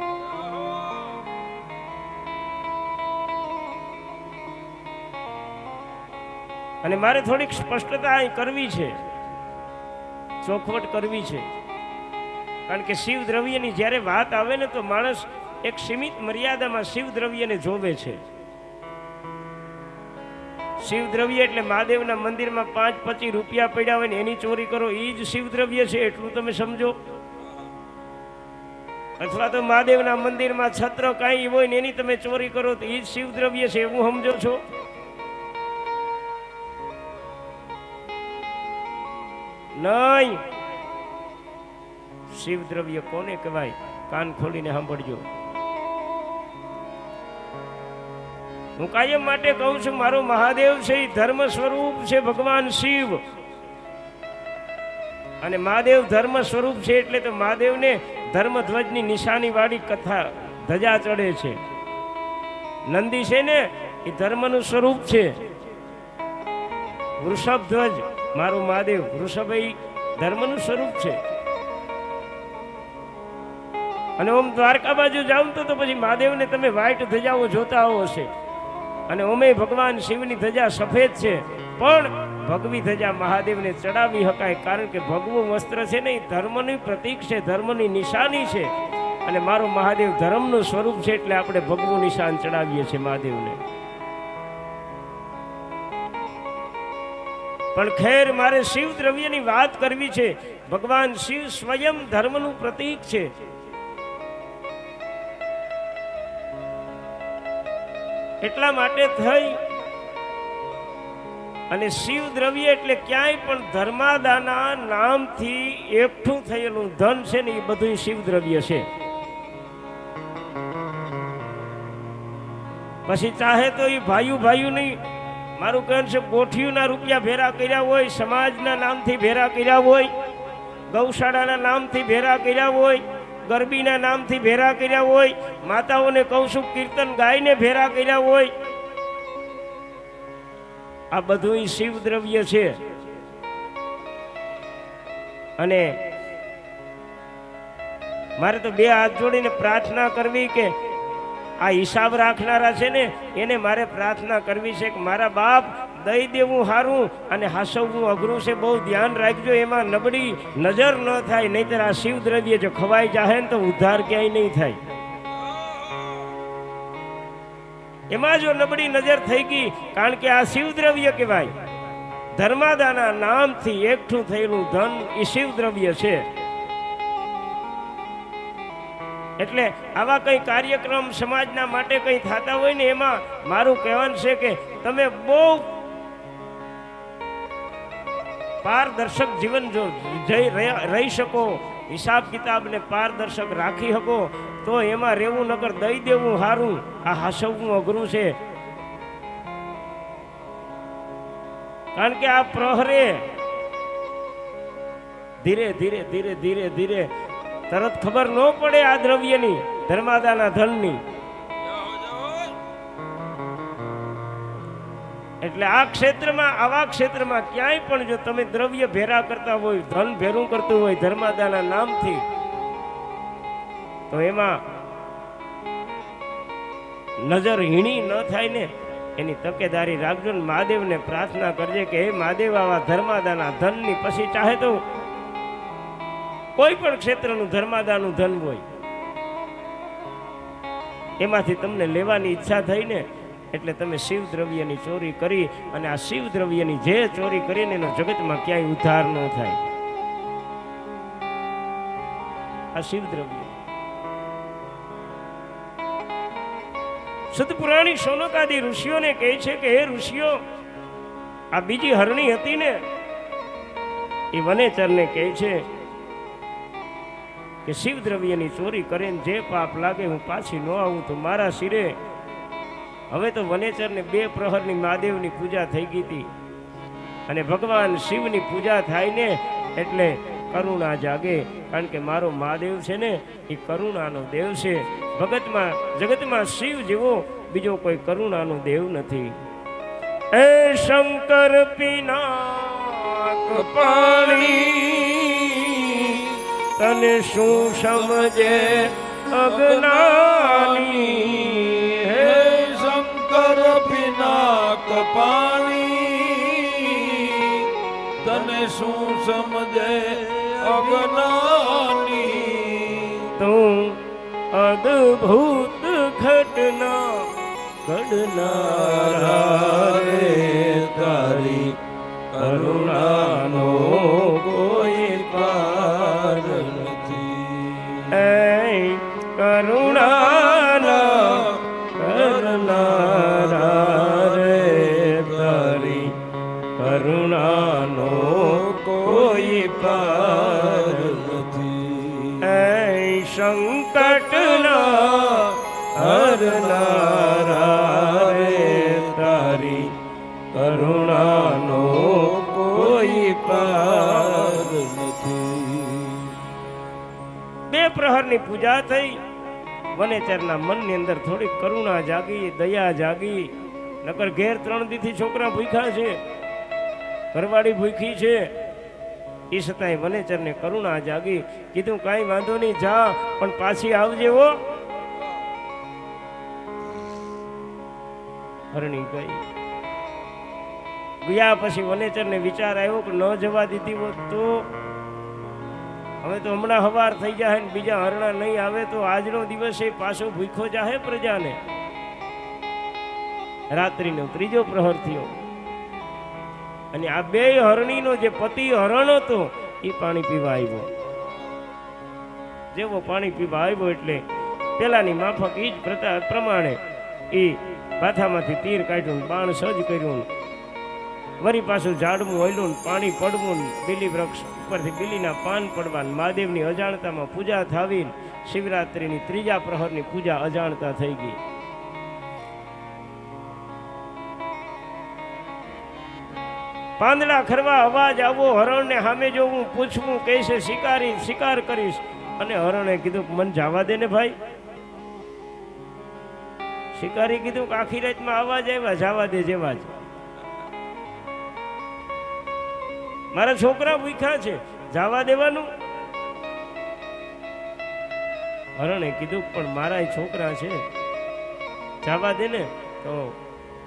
અને મારે થોડીક સ્પષ્ટતા અહીં કરવી છે, ચોખવટ કરવી છે. કારણ કે શિવ દ્રવ્યની જ્યારે વાત આવે ને તો માણસ એક સીમિત મર્યાદામાં શિવ દ્રવ્યને જોવે છે. શિવ દ્રવ્ય એટલે મહાદેવના મંદિરમાં 5-25 રૂપિયા પડ્યા હોય ને એની ચોરી કરો, એ જ શિવ દ્રવ્ય છે એટલું તમે સમજો. અથવા તો મહાદેવના મંદિરમાં છત્ર કાંઈ હોય ને એની તમે ચોરી કરો તો એ જ શિવ દ્રવ્ય છે એવું સમજો છો? નહીં. શિવ દ્રવ્ય કોને કહેવાય? કાન ખોલીને સાંભળજો. હું કાયમ માટે કહું છું, મારો મહાદેવ છે એ ધર્મ સ્વરૂપ છે, ભગવાન શિવ. અને મહાદેવ ધર્મ સ્વરૂપ છે એટલે તો મહાદેવને ધર્મધ્વજની નિશાની વાળી કથા ધજા ચડે છે. નંદી છે ને એ ધર્મનું સ્વરૂપ છે. વૃષભ ધ્વજ મારું મહાદેવ, વૃષભ એ ધર્મનું સ્વરૂપ છે. અને ઓમ દ્વારકા બાજુ જાવ તો પછી મહાદેવને તમે વ્હાઈટ ધજાઓ જોતા આવો છે. અને ઓમે ભગવાન શિવની ધજા સફેદ છે, પણ ભગવી ધજા મહાદેવને ચડાવી શકાય. કારણ કે ભગવું વસ્ત્ર છે ને એ ધર્મનું પ્રતીક છે, ધર્મની નિશાની છે. અને મારો મહાદેવ ધર્મનું સ્વરૂપ છે એટલે આપણે ભગવું નિશાન ચડાવીએ છીએ મહાદેવને. પણ ખેર, મારે શિવ દ્રવ્યની વાત કરવી છે. ભગવાન શિવ સ્વયં ધર્મનું પ્રતીક છે. એટલા માટે થઈ અને શિવ દ્રવ્ય એટલે ક્યાંય પણ ધર્માદાના નામથી એકઠું થયેલું ધન છે ને એ બધું શિવ દ્રવ્ય છે. પછી ચાહે તો એ ભાઈયું નહીં, મારું કહેવું છે કોઠીઓના રૂપિયા ભેરા કર્યા હોય, સમાજના નામથી ભેરા કર્યા હોય, ગૌશાળાના નામથી ભેરા કર્યા હોય, ગરબીના નામથી ભેરા કર્યા હોય, માતાઓને કહું છું કીર્તન ગાઈને ભેરા કર્યા હોય, આ બધું શિવ દ્રવ્ય છે. અને મારે તો બે હાથ જોડીને પ્રાર્થના કરવી કે આ હિસાબ રાખનારા છે ને એને મારે પ્રાર્થના કરવી છે કે મારા બાપ દઈ દેવું સારું અને હાસવવું અઘરું છે. બહુ ધ્યાન રાખજો, એમાં નબળી નજર ન થાય, નહીતર આ શિવ દ્રવ્ય જો ખવાઈ જાય ને તો ઉદ્ધાર ક્યાંય નહીં થાય. એમાં જો નબળી નજર થઈ ગઈ, કારણ કે આ શિવ દ્રવ્ય કહેવાય. ધર્માદાના નામથી એકઠું થયેલું ધન એ શિવ દ્રવ્ય છે. એટલે આવા કઈ કાર્યક્રમ સમાજના માટે કઈ થતા હોય ને એમાં મારું કહેવાનું છે કે તમે બહુ પારદર્શક જીવન જો રહી શકો, હિસાબ કિતાબને પારદર્શક રાખી શકો તો એમાં રહેવું, નકર દઈ દેવું સારું, આ હાસવવું અઘરું છે. કારણ કે આ પ્રહરે ધીરે ધીરે ધીરે ધીરે ધીરે તરત ખબર ન પડે આ દ્રવ્યની, ધર્માદાના ધનની. એટલે આ ક્ષેત્રમાં, આવા ક્ષેત્રમાં ક્યાંય પણ જો તમે દ્રવ્ય ભેરા કરતા હોય, ધન ભેરું કરતું હોય ધર્માદાના નામથી, તો એમાં નજર હીણી ન થાય ને એની તકેદારી રાખજો ને મહાદેવને પ્રાર્થના કરજે કે હે મહાદેવ, આવા ધર્માદાના ધનની, પછી ચાહે તો કોઈ પણ ક્ષેત્રનું ધર્માદાનું ધન હોય એમાંથી તમને લેવાની ઈચ્છા થઈ ને એટલે તમે શિવ દ્રવ્યની ચોરી કરી, અને આ શિવ દ્રવ્યની જે ચોરી કરીને એનો જગતમાં ક્યાંય ઉદ્ધાર ન થાય. આ શિવ દ્રવ્ય સતપુરાણી શૌનકાદી ઋષિઓને કહે છે કે હે ઋષિઓ, આ બીજી હરણી હતી ને એ વનેચરને કહે છે કે શિવ દ્રવ્યની ચોરી કરીને જે પાપ લાગે હું પાછી ન આવું તો મારા શિરે. હવે તો વનેચરને 2 પ્રહરની મહાદેવની પૂજા થઈ ગઈ હતી, અને ભગવાન શિવની પૂજા થાય ને એટલે કરુણા જાગે, કારણ કે મારો મહાદેવ છે ને એ કરુણાનો દેવ છે. જગતમાં શિવ જેવો બીજો કોઈ કરુણાનો દેવ નથી. એ શંકર પિનાક પાણી, તને શું સમજે અજ્ઞાની. હે શંકર પિનાક પાણી, તને શું સમજે અજ્ઞાની. તું અદ્ભુત ઘટના ઘડનારા રે, તારી કરુણાનો કોઈ પાર નથી. એ કરુણાના કરનારા રે, તારી કરુણાનો કોઈ પાર નથી. એ સંકટના હરનારા રે, તારી કરુણાનો કોઈ પાર નથી. 2 પ્રહરની પૂજા થઈ. વનેચરના મનની અંદર થોડી કરુણા જાગી, દયા જાગી. નકર ઘેર 3 દીથી છોકરા ભૂખ્યા છે, ઘરવાળી ભૂખી છે, એ છતાંય વનેચરને કરુણા જાગી. કીધું કાંઈ વાંધો નહીં, જા પણ પાછી આવજે હો. હરણી ગઈ. ગયા પછી વનેચરને વિચાર આવ્યો કે ન જવા દીધી હોત તો હવે તો હમણાં હવાર થઈ જાય ને બીજા હરણા નહીં આવે તો આજનો દિવસ એ પાછો ભૂખો જાહે પ્રજાને. રાત્રિનો 3જો પ્રહર થયો, અને આ 2 હરણીનો જે પતિ હરણ હતો એ પાણી પીવા આવ્યો. જેવો પાણી પીવા આવ્યો એટલે પેલાની માફક એ જ પ્રમાણે એ માથામાંથી તીર કાઢ્યું, બાણ સજ કર્યું, વરી પાછું ઝાડવું હલ્યું, પાણી પડવું, બીલી વૃક્ષ ઉપરથી બીલીના પાન પડવા, મહાદેવની અજાણતામાં પૂજા થાવી. શિવરાત્રિની 3જા પ્રહરની પૂજા અજાણતા થઈ ગઈ. પાંદડા ખરવા અવાજ આવો, હરણને સામે જોવું, પૂછવું, કહેશે શિકાર કરીશ. અને હરણે કીધું મન જવા દે ને ભાઈ. શિકારી કીધું કે આખી રાતમાં અવાજ આવ્યા, જવા દે જેવા જ. મારા છોકરા ભૂખ્યા છે, જવા દેવાનું. હરણે કીધું પણ મારા છોકરા છે, જવા દે ને. તો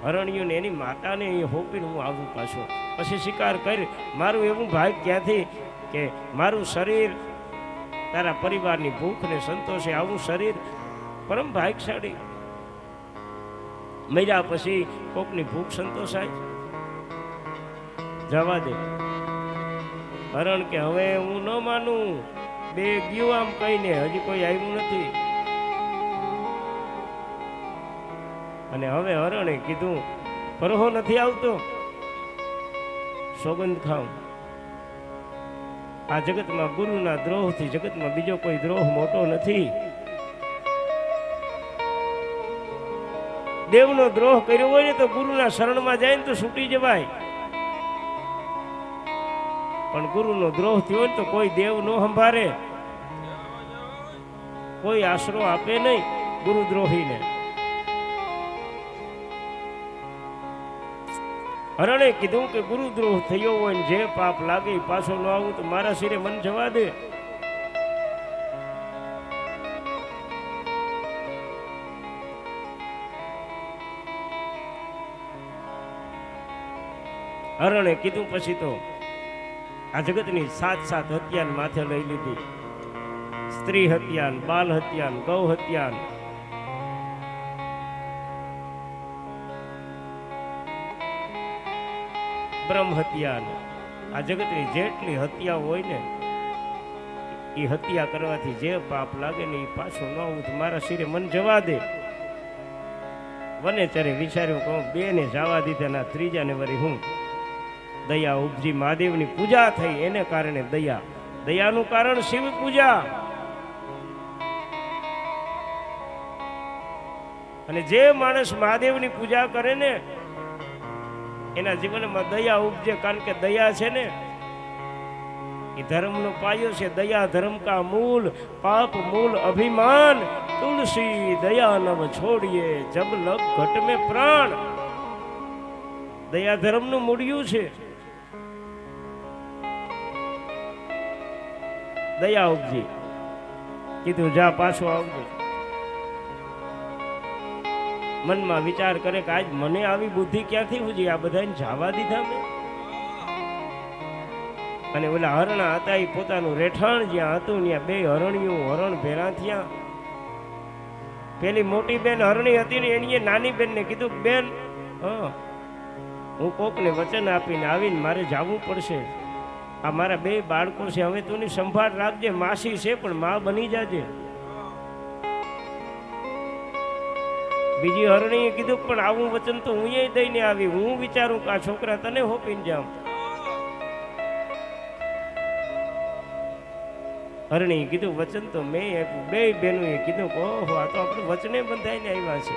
હરણિયું એની માતાને એ હોપીને હું આવું પાછો, પછી શિકાર કરી. મારું એવું ભાગ ક્યાંથી કે મારું શરીર તારા પરિવારની ભૂખને સંતોષે, આવું શરીર પરમ ભાગશાળી. મર્યા પછી કોકની ભૂખ સંતોષાય? જવા દે. હરણ કે હવે હું ન માનું, 2 ગયું આમ કહીને, હજી કોઈ આવ્યું નથી. અને હવે હરણે કીધું પરહો નથી આવતો, સોગંદ ખાઉં. આ જગતમાં ગુરુના દ્રોહથી જગતમાં બીજો કોઈ દ્રોહ મોટો નથી. દેવનો દ્રોહ કર્યો હોય ને તો ગુરુના શરણમાં જાય ને તો છૂટી જવાય, પણ ગુરુનો દ્રોહ થયો ને તો કોઈ દેવ નો સંભાળે, કોઈ આશરો આપે નહીં ગુરુદ્રોહીને. હરણે કીધું કે ગુરુદ્રોહ થયો હોય ને જે પાપ લાગે એ પાછો ન આવું તો મારા શિરે મન જવા દે. હરણે કીધું પછી તો આ જગતની 7 હત્યાન માથે લઈ લીધી. સ્ત્રી હત્યાન, બાલ હત્યાન, ગૌ હત્યાન, બ્રહ્મ હત્યાન, આ જગતની જેટલી હત્યાઓ હોય ને એ હત્યા કરવાથી જે પાપ લાગે ને એ પાછો ન આવું તો મારા શિરે મન જવા દે. વનેચરે વિચાર્યું કહું બે ને જવા દીધા ના ત્રીજાને વળી હું દયા ઉપજી. મહાદેવની પૂજા થઈ એને કારણે દયા. દયાનું કારણ શિવ પૂજા. અને જે માણસ મહાદેવની પૂજા કરે ને એના જીવનમાં દયા ઉપજે. કારણ કે દયા છે ને એ ધર્મનો પાયો છે. દયા ધર્મ કા મૂલ, પાપ મૂલ અભિમાન. તુલસી દયા નવ છોડીએ, જબ લગ ઘટ में પ્રાણ. દયા ધર્મનું મૂળિયું છે. દયા ઉપજી. કીધું જા પાછો આવજે. મનમાં વિચાર કરે કે આજ મને આવી બુદ્ધિ ક્યાંથી ઉજી? આ બધાને જવા દીધા મેં. અને ઓલા હરણા હતા એ પોતાનું રહેઠાણ જ્યાં હતું ત્યાં બે હરણિયું હરણ ભેરા થયા. પેલી મોટી બેન હરણી હતી ને એની નાની બેન ને કીધું બેન હું કોકને વચન આપીને આવીને મારે જવું પડશે. આ મારા બે બાળકો છે, હવે તું સંભાળ રાખજે. માસી છે પણ માં બની જાજે. બીજી હરણીએ કીધું પણ આવું વચન તો હું દઈને આવી. હું વિચારું કે આ છોકરા તને હોપીને જાઉં. હરણીએ કીધું વચન તો મેં આપ્યું. બે બહેનોએ કીધું ઓહો આ તો આપણે વચને બંધાઈને આવ્યા છે.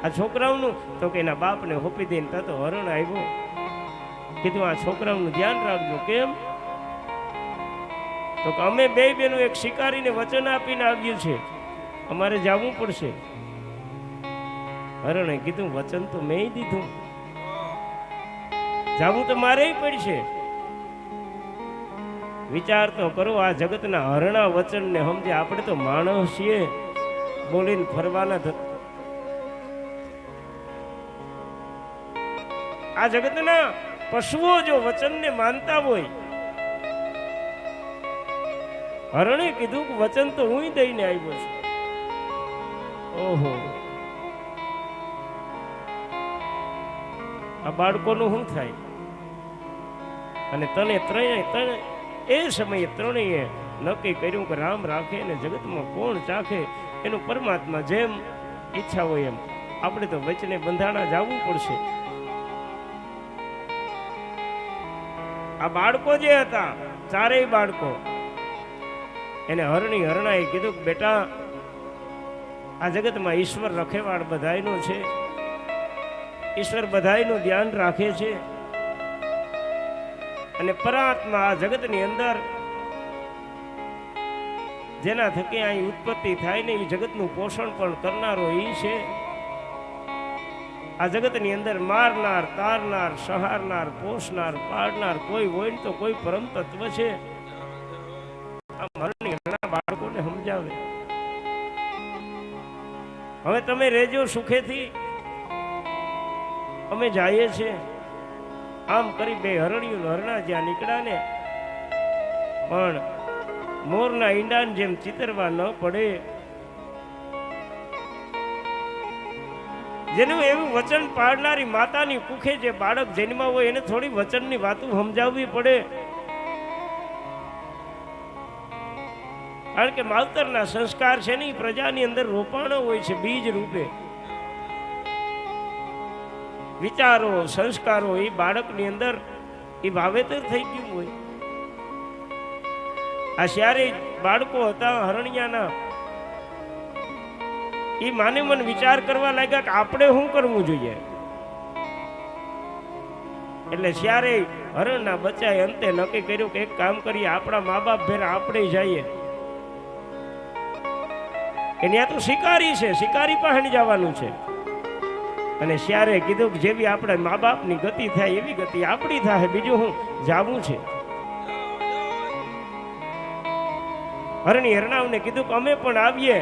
આ છોકરાઓનું તો કે એના બાપને હોપી દઈને તો હરણ આવ્યો. કીધું આ છોકરાઓનું ધ્યાન રાખજો. કેમ? તો કે અમે બે બેનું એક શિકારીને વચન આપીને આવ્યું છે, અમારે જવું પડશે. હરણે કીધું વચન તો મેં દીધું, જવું તો મારે પડશે. વિચાર તો કરો, આ જગતના હરણા વચનને સમજે. આપણે તો માણસ છીએ, બોલીને ફરવાના. આ જગતના પશુઓ જો વચનને માનતા હોય, હરણે કીધું કે વચન તો હું દઈને આવ્યો છું. ઓહો, આ બાળકોનું શું થાય? અને તને ત્રણે એ સમયે ત્રણેય નક્કી કર્યું કે રામ રાખે ને જગતમાં કોણ ચાખે એનું પરમાત્મા જેમ ઈચ્છા હોય એમ. આપણે તો વચને બંધાણા જવું પડશે. આ બાળકો જે હતા, ચારેય બાળકો, એને હરણાએ કીધું કે બેટા આ જગતમાં ઈશ્વર રખેવાળ બધાયનો છે, ઈશ્વર બધાયનું ધ્યાન રાખે છે. અને પરાત્મા આ જગતની અંદર જેના થકી અહીં ઉત્પત્તિ થાય ને એ જગતનું પોષણ પણ કરનારો એ છે. આ જગતની અંદર મારનાર, તારનાર, સહારનાર, પોષનાર, પાડનાર કોઈ હોય ને તો કોઈ પરમ તત્વ છે. બાળકોને સમજાવે. હવે તમે રહેજો સુખેથી, અમે જઈએ છીએ. આમ કરી બે હરણિયું હરણા જ્યાં નીકળ્યા ને, પણ મોરના ઈંડાને જેમ ચિતરવા ન પડે. જેનું એવું વચન પાડનારી માતાની કુખે જે બાળક જન્મા હોય એને થોડી વચનની વાતો સમજાવવી પડે. કારણ કે માવતરના સંસ્કાર છે ને એ પ્રજાની અંદર રોપાણો હોય છે બીજ રૂપે. વિચારો, સંસ્કારો એ બાળકની અંદર એ વાવેતર થઈ ગયું હોય. આ જ્યારે બાળકો હતા હરણિયાના, એ માને મન વિચાર કરવા લાગ્યા કે આપણે શું કરવું જોઈએ. એટલે ત્યારે હરણના બચ્ચાએ અંતે નક્કી કર્યું કે એક કામ કરીએ, આપણા મા બાપ ભેરા આપણે જઈએ. ત્યાં તો શિકારી છે, શિકારી પાસે જવાનું છે. અને શ્યારે કીધું કે જેવી આપણે મા બાપની ગતિ થાય એવી ગતિ આપણી થાય, બીજું હું જાવું છે. હરણી હરણાવને કીધું કે અમે પણ આવીએ.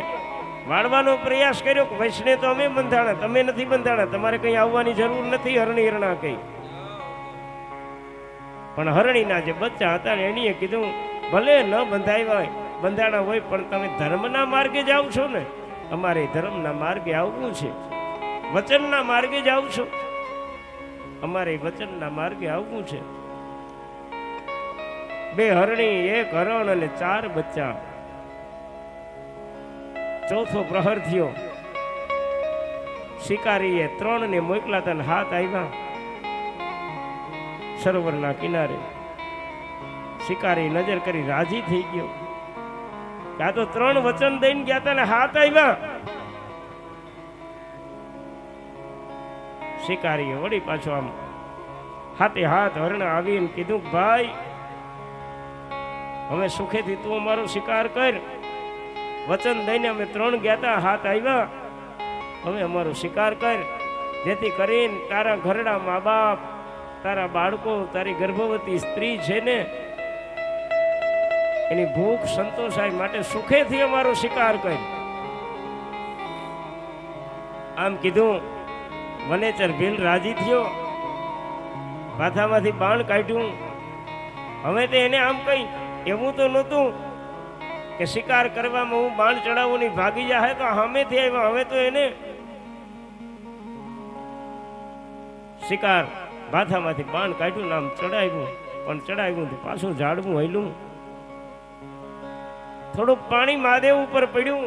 વાળવાનો પ્રયાસ કર્યો કે વૈષ્ણે તો અમે બંધાણા, તમે નથી બંધાણા, તમારે કઈ આવવાની જરૂર નથી. હરણી હરણા કઈ પણ હરણીના જે બચ્ચા હતા ને એણીએ કીધું ભલે ન બંધાણા હોય પણ તમે ધર્મના માર્ગે જાવ છો ને, અમારે ધર્મના માર્ગે આવવું છે. વચનના માર્ગે જાવ છો, અમારે વચનના માર્ગે આવવું છે. 2 હરણી 1 હરણ અને 4 બચ્ચા. ચોથો પ્રહર થયો. શિકારીએ 3 ને મોકલા હતા, 7 આવ્યા સરોવરના કિનારે. શિકારી નજર કરી રાજી થઈ ગયો કે આ તો 3 વચન દઈને ગયા હતા ને 7 આવ્યા. શિકારીએ વળી પાછો આમ હાથે હાથ હરણ આવીને કીધું ભાઈ હવે સુખેથી તું અમારો શિકાર કર. વચન દઈને અમે 3 ગયા હતા, 7 આવ્યા, હવે અમારો શિકાર કર, જેથી કરીને તારા ઘરડા મા બાપ, તારા બાળકો, તારી ગર્ભવતી સ્ત્રી છે ને એની ભૂખ સંતોષાય માટે સુખેથી અમારો શિકાર કર. આમ કીધું. વનેચર ભીલ રાજી થયો, માથામાંથી બાણ કાઢ્યું. હવે તો એને આમ કઈ એવું તો નહોતું કે શિકાર કરવામાં હું બાણ ચડાવું નહીં ભાગી જાય તો સામેથી આવ્યા. હવે તો એને શિકાર માથામાંથી બાણ કાઢ્યું, નામ ચડાવ્યું, પણ ચડાવ્યું તો પાછું ઝાડવું હૈલું. થોડુંક પાણી મહાદેવ ઉપર પડ્યું,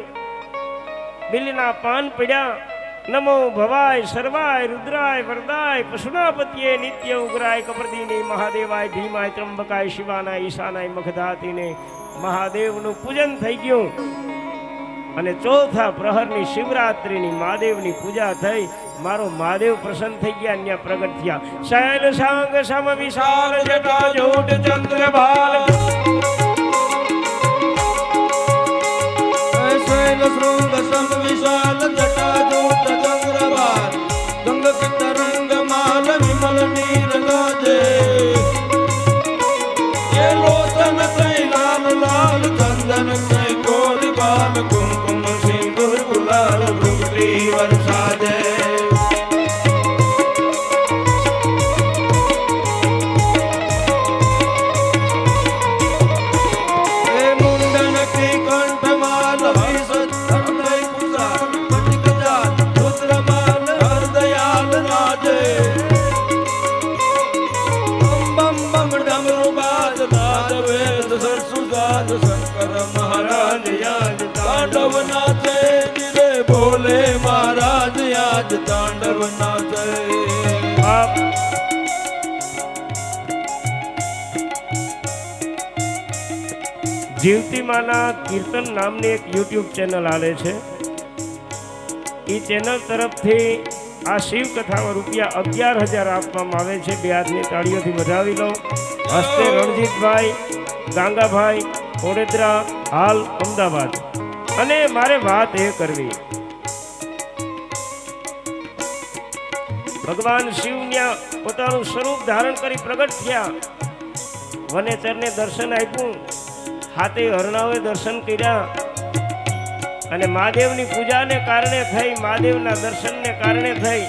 બિલના પાન પડ્યા. નમો ભવાય સર્વાય રુદ્રાય વરદાય પશુનાપતિએ નિત્ય ઉગ્રાય કપરદીને મહાદેવાય ભીમાય ત્રંબકાય શિવાનાય ઈશાનાય મખધાતીને મહાદેવનું પૂજન થઈ ગયું. અને ચોથા પ્રહરની શિવરાત્રીની મહાદેવની પૂજા થઈ. મારો મહાદેવ પ્રસન્ન થઈ ગયા, અહીંયા પ્રગટ થયા. શયન સાંગ સમ વિશાલ જટા જોટ ચંદ્રભાલ શૈલ શૃંગ સમ વિશાલ જટા જોટ ચંદ્રભાલ ગંગ તરંગ માલ વિમલ નીર ગાજે એ લોચન કઈ લાલ લાલ ચંદન કઈ ગોરી બાલ કુમકુમ સિંદૂર ગુલાલ ભૃગુટી વરસાજે શંકર મહારાજ યાદ તાંડવ નાચે રે ભોલે મહારાજ યાદ તાંડવ નાચે. જીવતી માના કીર્તન નામની એક યુટ્યુબ ચેનલ આવે છે. એ ચેનલ તરફથી આ શિવ કથામાં રૂપિયા 11,000 આપવામાં આવે છે. 2 હાથની તાળીઓથી વધાવી લો. હસ્તે રણજીતભાઈ ગાંગાભાઈ ઓડેદરા, હાલ અમદાવાદ. અને મારે વાત એ કરવી, ભગવાન શિવન્યા પોતાનું સ્વરૂપ ધારણ કરી પ્રગટ થયા. વનેચરને દર્શન આપ્યું, હાથે હરણાઓએ દર્શન કર્યા. અને મહાદેવની પૂજાને કારણે થઈ, મહાદેવના દર્શનને કારણે થઈ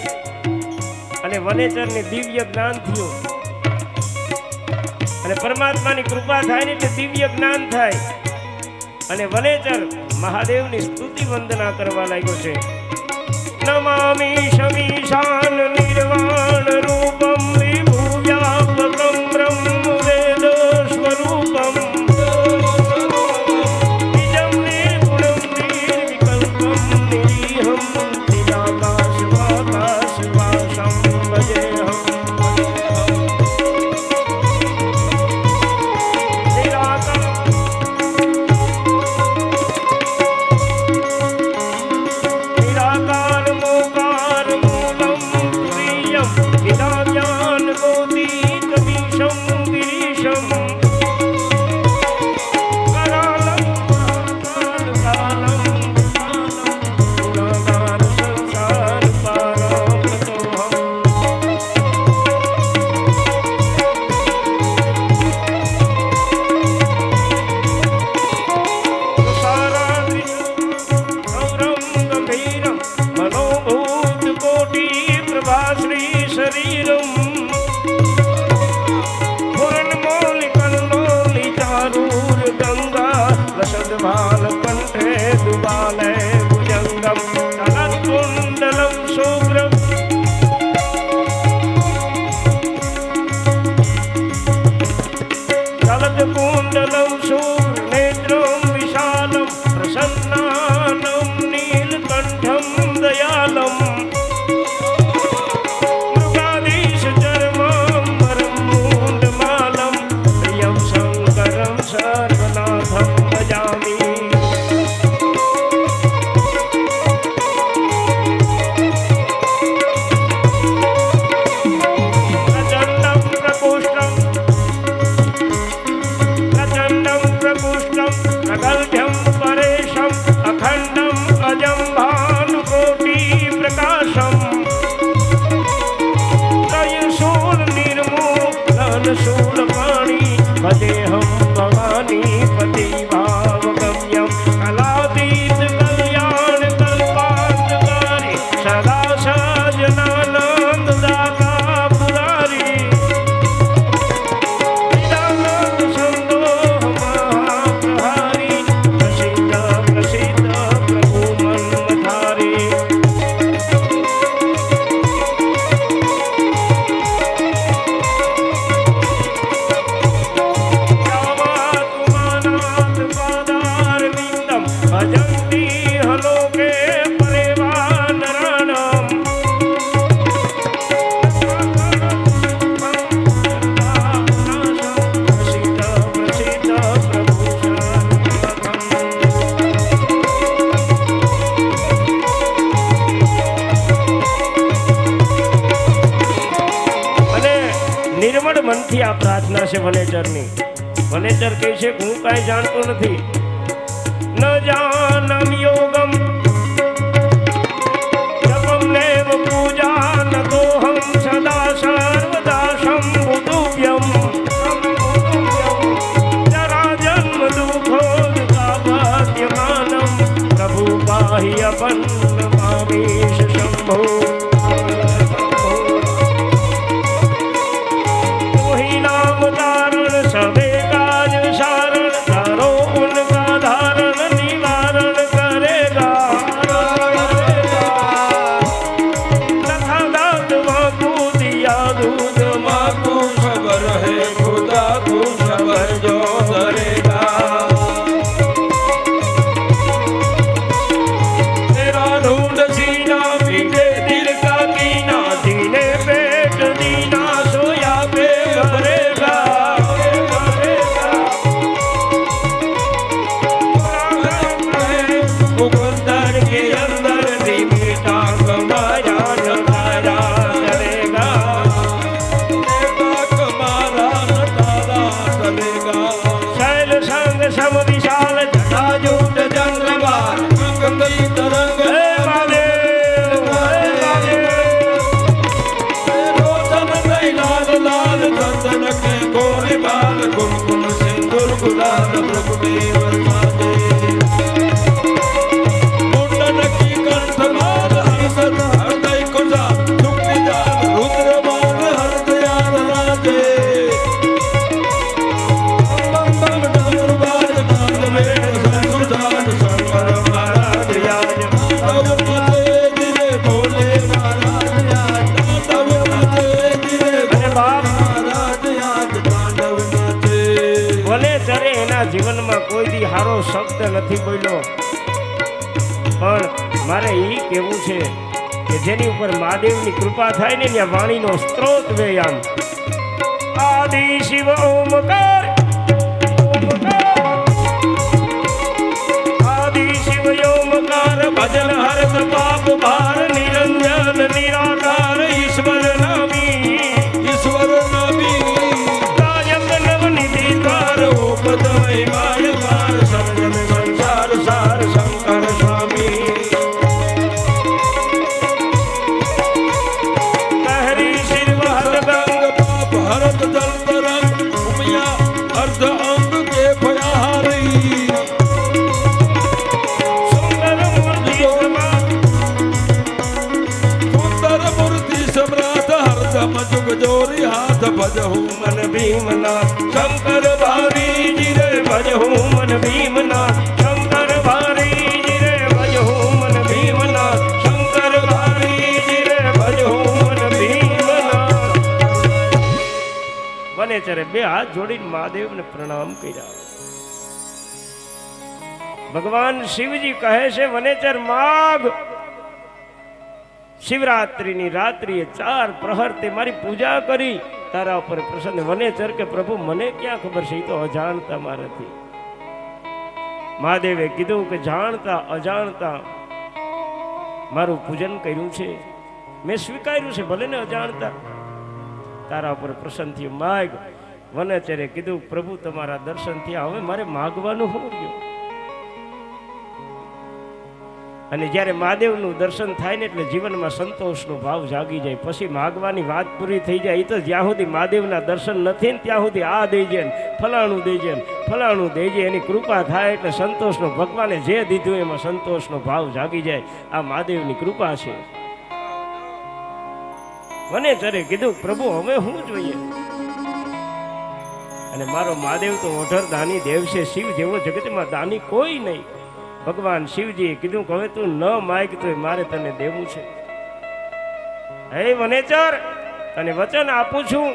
અને વનેચરને દિવ્ય જ્ઞાન થયું. અને પરમાત્માની કૃપા થાય ને એટલે દિવ્ય જ્ઞાન થાય. અને વનેચર મહાદેવની સ્તુતિ વંદના કરવા લાગ્યો છે. નમામિ શમીશાન નિર્વાણ રૂપમ વિભુ વ્યાપકમ બ્રહ્મ વેદ સ્વરૂપમ નિજમ નિર્ગુણમ નિર્વિકલ્પમ નિરીહમ નિરાકાશવાકાશવાસમ ભજેહમ. નિરાકાર મોકાર મૂલમ गदभाल कंठे दुबाले भुजंगम तलकुंडलम शुभ्रम तलकुंडलम शुभ्र नेत्रम विशालम प्रसन्नानम नीलकंठम दयालम मृगाधीश चर्मं वरमूलमालं प्रियं शंकरं सर्वनाथं भजामि प्रगल्भ्यं परेशम् अखण्डम् अजं भानुकोटिप्रकाशम् त्रयशूलनिर्मूलनशूलपाणि भजेऽहं भवानी पतिभावगम्यं कलातीत कल्याण कल्पान्तकारी सदा सजनानन्ददाता पुरारी भजन्ति हलोके परिवानराणाम् प्रसिद्ध प्रसिद्ध प्रभु અને નિર્મળ મનથી આ પ્રાર્થના છે વનેચરની. વનેચર કહે છે કે હું કાંઈ જાણતો નથી, न जानम योगम जपम नेव पूजा न तो हम सदा सर्वदा शंभुभ्यम जरा जन्म दुखोद्यमानम प्रभु पाहि अपन्नमामीश शंभो मोहि नाम तारण सबे काज सारण करो उनका धारण જીવનમાં કોઈ દી હારો શબ્દ નથી બોલ્યો, પણ મારે એ કહેવું છે કે જેની ઉપર મહાદેવની કૃપા થાય ને ત્યાં વાણીનો સ્ત્રોત વ્યાયામ આદિ શિવ ઓમકાર આદિ શિવ ઓમકાર ભજન હરત પાપ ભાર નિરંજન નિરાકાર ઈશ્વર નામી કાયમ નવનિધિ દ્વાર ઉપદમય માય પાર સર્જન સંસાર સાર શંકર સ્વામી લહરી શિવ હર ગંગ પાપ હરત જલ તરંગ ઉમિયા અર્ધ અંગ કે ભયાહારી जुग जोरी हाथ भजहूँ मन भीमनाथ शंकर भावी जी रे भजहूँ मन भीमनाथ। વનેચરે બે હાથ જોડીને મહાદેવને પ્રણામ કર્યા. ભગવાન શિવજી કહે છે, વનેચર માગ. શિવરાત્રીની રાત્રિએ 4 પ્રહર તે મારી પૂજા કરી, તારા ઉપર પ્રસન્ન. વનેચર કે પ્રભુ મને ક્યાં ખબર છે, એ તો અજાણતા મારાથી. મહાદેવે કીધું કે જાણતા અજાણતા મારું પૂજન કર્યું છે, મેં સ્વીકાર્યું છે, ભલે ને અજાણતા. તારા ઉપર પ્રસન્ન થયું, માગ. વનેચરે કીધું પ્રભુ તમારા દર્શન થયા, હવે મારે માગવાનું શું રહ્યું? અને જ્યારે મહાદેવનું દર્શન થાય ને એટલે જીવનમાં સંતોષનો ભાવ જાગી જાય. પછી માગવાની વાત પૂરી થઈ જાય. એ તો જ્યાં સુધી મહાદેવના દર્શન નથી ને ત્યાં સુધી આ દેજે ને ફલાણું દેજે ને ફલાણું દેજે, એની કૃપા થાય એટલે સંતોષનો, ભગવાને જે દીધું એમાં સંતોષનો ભાવ જાગી જાય. આ મહાદેવની કૃપા છે. વનેચરે કીધું પ્રભુ હવે શું જોઈએ? અને મારો મહાદેવ તો ઓઢર દાની દેવ છે, શિવ જેવો જગતમાં દાની કોઈ નહીં. ભગવાન શિવજીએ કીધું કે હવે તું ન માગ તો મારે તને દેવું છે. હે વનેચર, તને વચન આપું છું,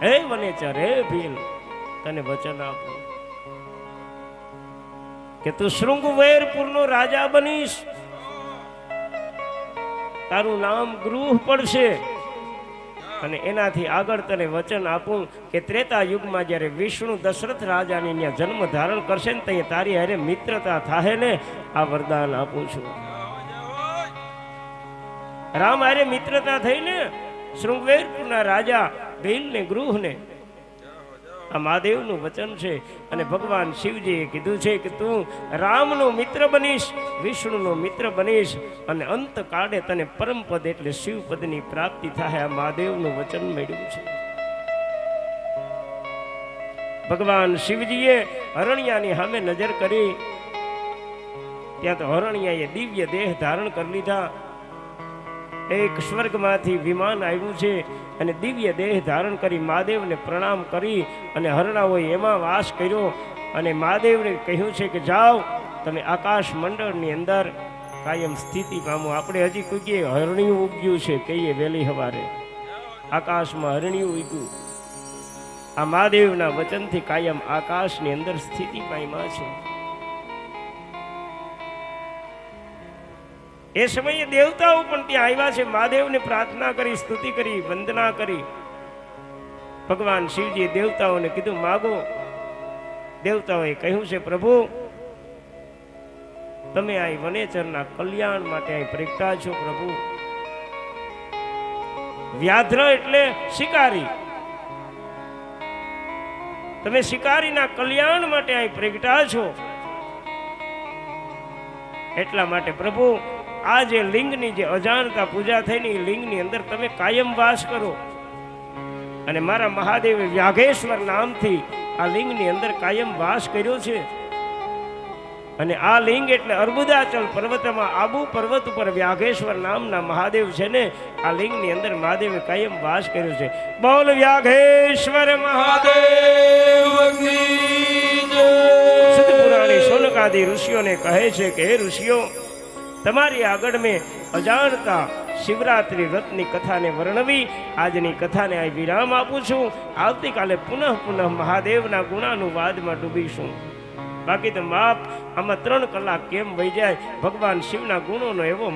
હે વનેચર, હે ભીલ, તને વચન આપું કે તું શૃંગવેરપુરનો રાજા બનીશ. તારું નામ ગૃહ પડશે. અને એનાથી આગળ તને વચન આપું કે ત્રેતા યુગમાં જ્યારે વિષ્ણુ દશરથ રાજાની ત્યાં જન્મ ધારણ કરશે ને ત્યાં તારી હારે મિત્રતા થાય ને, આ વરદાન આપું છું. રામ હારે મિત્રતા થઈ ને શૃંગવેરપુરના રાજા ભીલને ગૃહને. આ મહાદેવનું વચન છે. અને ભગવાન શિવજીએ કીધું છે કે તું રામનો મિત્ર બનીશ, વિષ્ણુનો મિત્ર બનીશ, અને અંત કાળે તને પરમપદ એટલે શિવપદની પ્રાપ્તિ થાય. આ મહાદેવનું વચન મળ્યું છે. ભગવાન શિવજીએ હરણિયાની સામે નજર કરી, ત્યાં તો હરણિયાએ દિવ્ય દેહ ધારણ કરી લીધા. એક સ્વર્ગમાંથી વિમાન આવ્યું છે અને દિવ્ય દેહ ધારણ કરી મહાદેવને પ્રણામ કરી અને હરણાઓએ એમાં વાસ કર્યો. અને મહાદેવને કહ્યું છે કે જાઓ તમે આકાશ મંડળની અંદર કાયમ સ્થિતિ પામો. આપણે હજી કોઈ હરણિયું ઉગ્યું છે કહીએ વહેલી સવારે, આકાશમાં હરણિયું ઉગ્યું. આ મહાદેવના વચનથી કાયમ આકાશની અંદર સ્થિતિ પામ્યા છે. એ સમયે દેવતાઓ પણ ત્યાં આવ્યા છે. મહાદેવને પ્રાર્થના કરી, સ્તુતિ કરી, વંદના કરી. ભગવાન શિવજીએ દેવતાઓને કીધું માગો. દેવતાઓએ કહ્યું છે પ્રભુ તમે આ વનેચરના કલ્યાણ માટે અહીં પ્રગટા છો. પ્રભુ વ્યાધ્ર એટલે શિકારી, તમે શિકારીના કલ્યાણ માટે અહીં પ્રગટા છો. એટલા માટે પ્રભુ આ જે લિંગની જે અજાણતા પૂજા થઈ ને, એ લિંગની અંદર તમે કાયમ વાસ કરો. અને મારા મહાદેવે વ્યાઘેશ્વર નામથી આ લિંગની અંદર કાયમ વાસ કર્યો છે. અને આ લિંગ એટલે અર્બુદાચલ પર્વતમાં આબુ પર્વત ઉપર વ્યાઘેશ્વર નામના મહાદેવ છે ને, આ લિંગની અંદર મહાદેવે કાયમ વાસ કર્યો છે. બોલ વ્યાઘેશ્વર મહાદેવ કી જય. શુદ્ધ પુરાણી શૌનકાદિ ઋષિઓને કહે છે કે હે ઋષિઓ, તમારી આગળ મેં અજાણતા શિવરાત્રી વ્રતની કથાને વર્ણવી. આજની કથાને આ વિરામ આપું છું. આવતીકાલે પુનઃ મહાદેવના ગુણાનુવાદમાં ડૂબીશું. બાકી તો બાપ આમાં 3 કલાક કેમ વહી જાય. ભગવાન શિવના ગુણોનો એવો